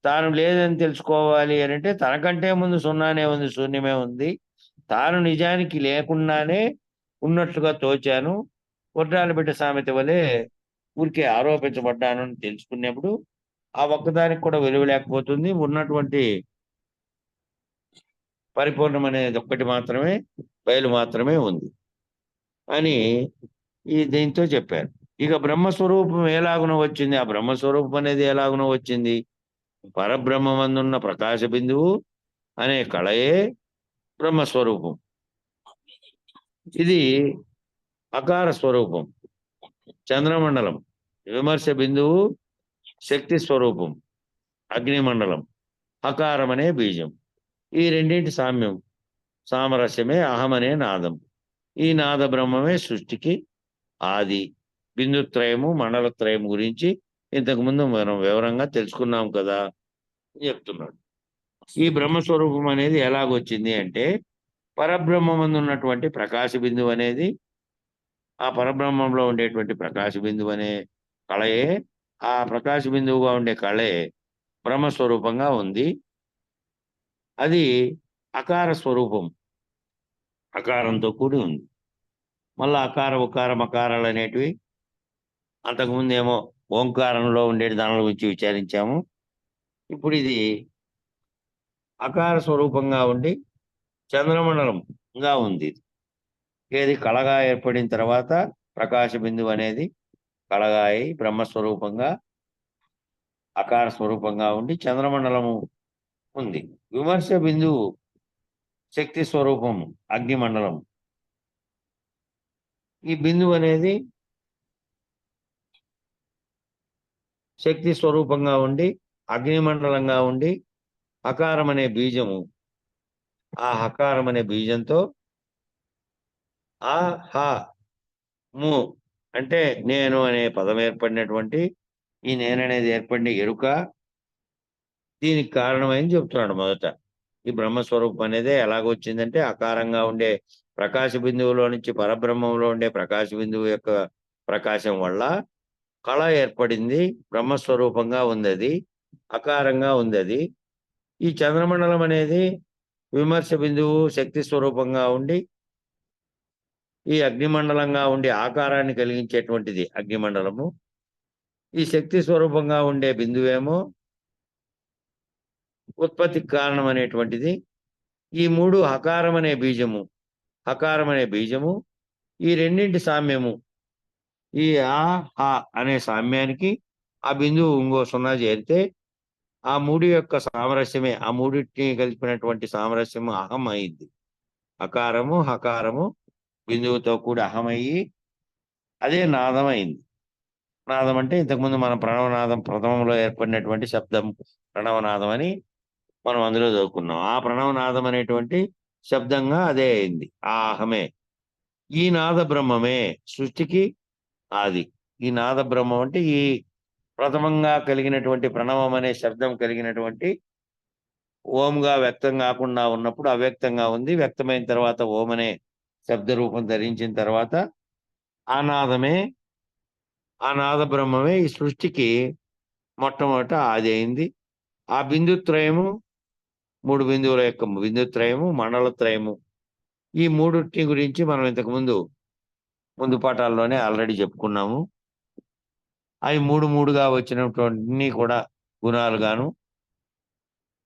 తాను లేదని తెలుసుకోవాలి అని అంటే తనకంటే ముందు సున్నానే ఉంది, శూన్యమే ఉంది. తాను నిజానికి లేకుండానే ఉన్నట్లుగా తోచాను, గొడ్రాల బిడ్డ సామెత వలె ఊరికే ఆరోపించబడ్డాను అని తెలుసుకున్నప్పుడు ఆ ఒక్కదానికి కూడా విలువ లేకపోతుంది. ఉన్నటువంటి పరిపూర్ణం అనేది ఒక్కటి మాత్రమే, బయలు మాత్రమే ఉంది అని ఈ దీంతో చెప్పారు. ఇక బ్రహ్మస్వరూపం ఎలాగున వచ్చింది? ఆ బ్రహ్మస్వరూపం అనేది ఎలాగున వచ్చింది? పరబ్రహ్మమందున్న ప్రకాశ బిందువు అనే కళయే బ్రహ్మస్వరూపం. ఇది అకార స్వరూపం. చంద్రమండలం విమర్శ బిందువు శక్తి స్వరూపం, అగ్నిమండలం అకారం అనే బీజం. ఈ రెండింటి సామ్యం సామరస్యమే అహమనే నాదం. ఈ నాద బ్రహ్మమే సృష్టికి ఆది. బిందుత్రయము మండలత్రయం గురించి ఇంతకుముందు మనం వివరంగా తెలుసుకున్నాం కదా చెప్తున్నాడు. ఈ బ్రహ్మస్వరూపం అనేది ఎలాగొచ్చింది అంటే పరబ్రహ్మమందు ఉన్నటువంటి ప్రకాశ బిందువు అనేది, ఆ పరబ్రహ్మంలో ఉండేటువంటి ప్రకాశ బిందువు అనే కళయే, ఆ ప్రకాశ బిందువుగా ఉండే కళే బ్రహ్మస్వరూపంగా ఉంది. అది అకార స్వరూపం, అకారంతో కూడి ఉంది. మళ్ళా అకార ఉకార మకారాలు అనేటివి అంతకుముందు ఏమో ఓంకారంలో ఉండే దానిల గురించి విచారించాము. ఇప్పుడు ఇది అకార స్వరూపంగా ఉండి చంద్రమండలంగా ఉంది. ఏది కళగా ఏర్పడిన తర్వాత ప్రకాశ బిందువు అనేది కళగా అయి బ్రహ్మస్వరూపంగా అకార స్వరూపంగా ఉండి చంద్రమండలము ఉంది. విమర్శ బిందువు శక్తి స్వరూపం అగ్నిమండలం. ఈ బిందువు అనేది శక్తి స్వరూపంగా ఉండి అగ్నిమండలంగా ఉండి అకారం అనే బీజము, ఆ హకారం అనే బీజంతో ఆ హ ము అంటే నేను అనే పదం ఏర్పడినటువంటి ఈ నేననేది ఏర్పడిన ఎరుక దీనికి కారణమైంది చెప్తున్నాడు. మొదట ఈ బ్రహ్మస్వరూపం అనేది ఎలాగొచ్చిందంటే అకారంగా ఉండే ప్రకాశ బిందువులో నుంచి పరబ్రహ్మంలో ఉండే ప్రకాశ బిందువు యొక్క ప్రకాశం వల్ల కళ ఏర్పడింది. బ్రహ్మస్వరూపంగా ఉంది, అది అకారంగా ఉంది. అది ఈ చంద్రమండలం అనేది విమర్శ బిందువు శక్తి స్వరూపంగా ఉండి ఈ అగ్నిమండలంగా ఉండే ఆకారాన్ని కలిగించేటువంటిది అగ్నిమండలము. ఈ శక్తి స్వరూపంగా ఉండే బిందువేమో ఉత్పత్తికి కారణం అనేటువంటిది. ఈ మూడు హకారం అనే బీజము, హకారం అనే బీజము, ఈ రెండింటి సామ్యము, ఈ ఆ హ అనే సామ్యానికి ఆ బిందువు ఇంకో సున్నా చేరితే ఆ మూడు యొక్క సామరస్యమే, ఆ మూడింటిని కలిపినటువంటి సామరస్యము అహం అయింది. అకారము హకారము బిందువుతో కూడి అహమయ్యి అదే నాదం అయింది. నాదం అంటే ఇంతకుముందు మనం ప్రణవనాదం ప్రథమంలో ఏర్పడినటువంటి శబ్దం ప్రణవనాదం అని మనం అందులో చదువుకున్నాం. ఆ ప్రణవనాదం అనేటువంటి శబ్దంగా అదే అయింది, ఆ అహమే. ఈ నాద బ్రహ్మమే సృష్టికి ఆది. ఈ నాద బ్రహ్మం అంటే ఈ ప్రథమంగా కలిగినటువంటి ప్రణవం అనే శబ్దం కలిగినటువంటి ఓంగా వ్యక్తం కాకుండా ఉన్నప్పుడు అవ్యక్తంగా ఉంది. వ్యక్తమైన తర్వాత ఓం అనే శబ్ద రూపం ధరించిన తర్వాత ఆ నాదమే, ఆ నాద బ్రహ్మమే ఈ సృష్టికి మొట్టమొదట ఆది అయింది. ఆ బిందుత్రయము, మూడు బిందువుల యొక్క బిందుత్రయము మండలత్రయము, ఈ మూడుటి గురించి మనం ఇంతకు ముందు పాఠాల్లోనే ఆల్రెడీ చెప్పుకున్నాము. అవి మూడు మూడుగా వచ్చినటువంటి కూడా గుణాలుగాను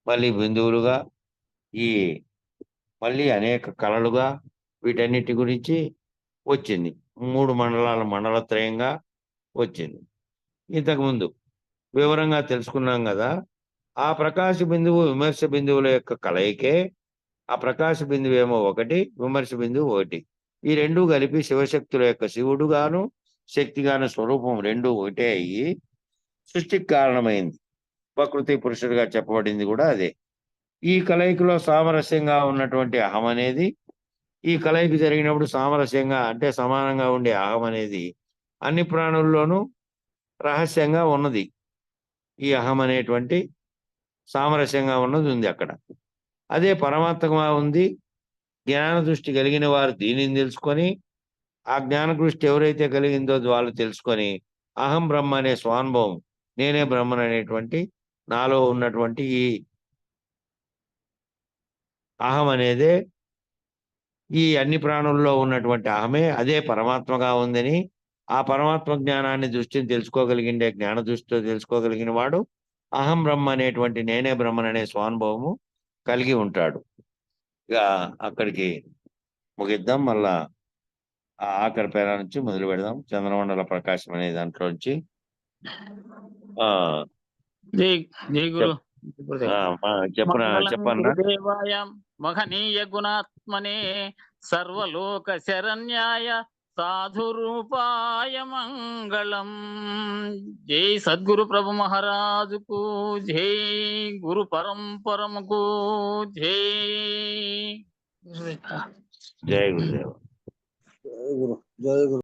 మళ్ళీ బిందువులుగా ఈ మళ్ళీ అనేక కళలుగా వీటన్నిటి గురించి వచ్చింది. మూడు మండలాల మండలత్రయంగా వచ్చింది. ఇంతకుముందు వివరంగా తెలుసుకున్నాం కదా. ఆ ప్రకాశ బిందువు విమర్శ బిందువుల యొక్క కలయికే. ఆ ప్రకాశ బిందువు ఏమో ఒకటి, విమర్శ బిందువు ఒకటి. ఈ రెండు కలిపి శివశక్తుల యొక్క శివుడుగాను శక్తిగాను స్వరూపం రెండు ఒకటే అయ్యి సృష్టికి కారణమైంది. ప్రకృతి పురుషుడిగా చెప్పబడింది కూడా అదే. ఈ కలయికలో సామరస్యంగా ఉన్నటువంటి అహం అనేది, ఈ కలయిక జరిగినప్పుడు సామరస్యంగా అంటే సమానంగా ఉండే అహం అనేది అన్ని ప్రాణుల్లోనూ రహస్యంగా ఉన్నది. ఈ అహం అనేటువంటి సామరస్యంగా ఉన్నది ఉంది అక్కడ. అదే పరమాత్మగా ఉంది. జ్ఞాన దృష్టి కలిగిన వారు దీనిని తెలుసుకొని, ఆ జ్ఞాన దృష్టి ఎవరైతే కలిగిందో వాళ్ళు తెలుసుకొని అహం బ్రహ్మ అనే స్వానుభవం, నేనే బ్రహ్మన్ అనేటువంటి నాలో ఉన్నటువంటి ఈ అహం అనేదే ఈ అన్ని ప్రాణుల్లో ఉన్నటువంటి అహమే అదే పరమాత్మగా ఉందని, ఆ పరమాత్మ జ్ఞానాన్ని దృష్టిని తెలుసుకోగలిగిండే జ్ఞాన దృష్టితో తెలుసుకోగలిగిన వాడు అహం బ్రహ్మ అనేటువంటి నేనే బ్రహ్మన్ అనే స్వానుభవము కలిగి ఉంటాడు. ఇక అక్కడికి ముగిద్దాం. మళ్ళా ఆ ఆఖరి పేరా నుంచి మొదలు పెడదాం. చంద్రమండల ప్రకాశం అనే దాంట్లో నుంచి జై జై గురు. మంగళం చెప్పన్నా. గురుదేవాయ మహనీయ గుణాత్మనే సర్వలోక శరణ్యాయ సాధు రూపాయ మంగళం. జై సద్గురు ప్రభు మహారాజుకు జై, గురు పరంపరముకు జై. జై గురుదేవ. జయ గురు.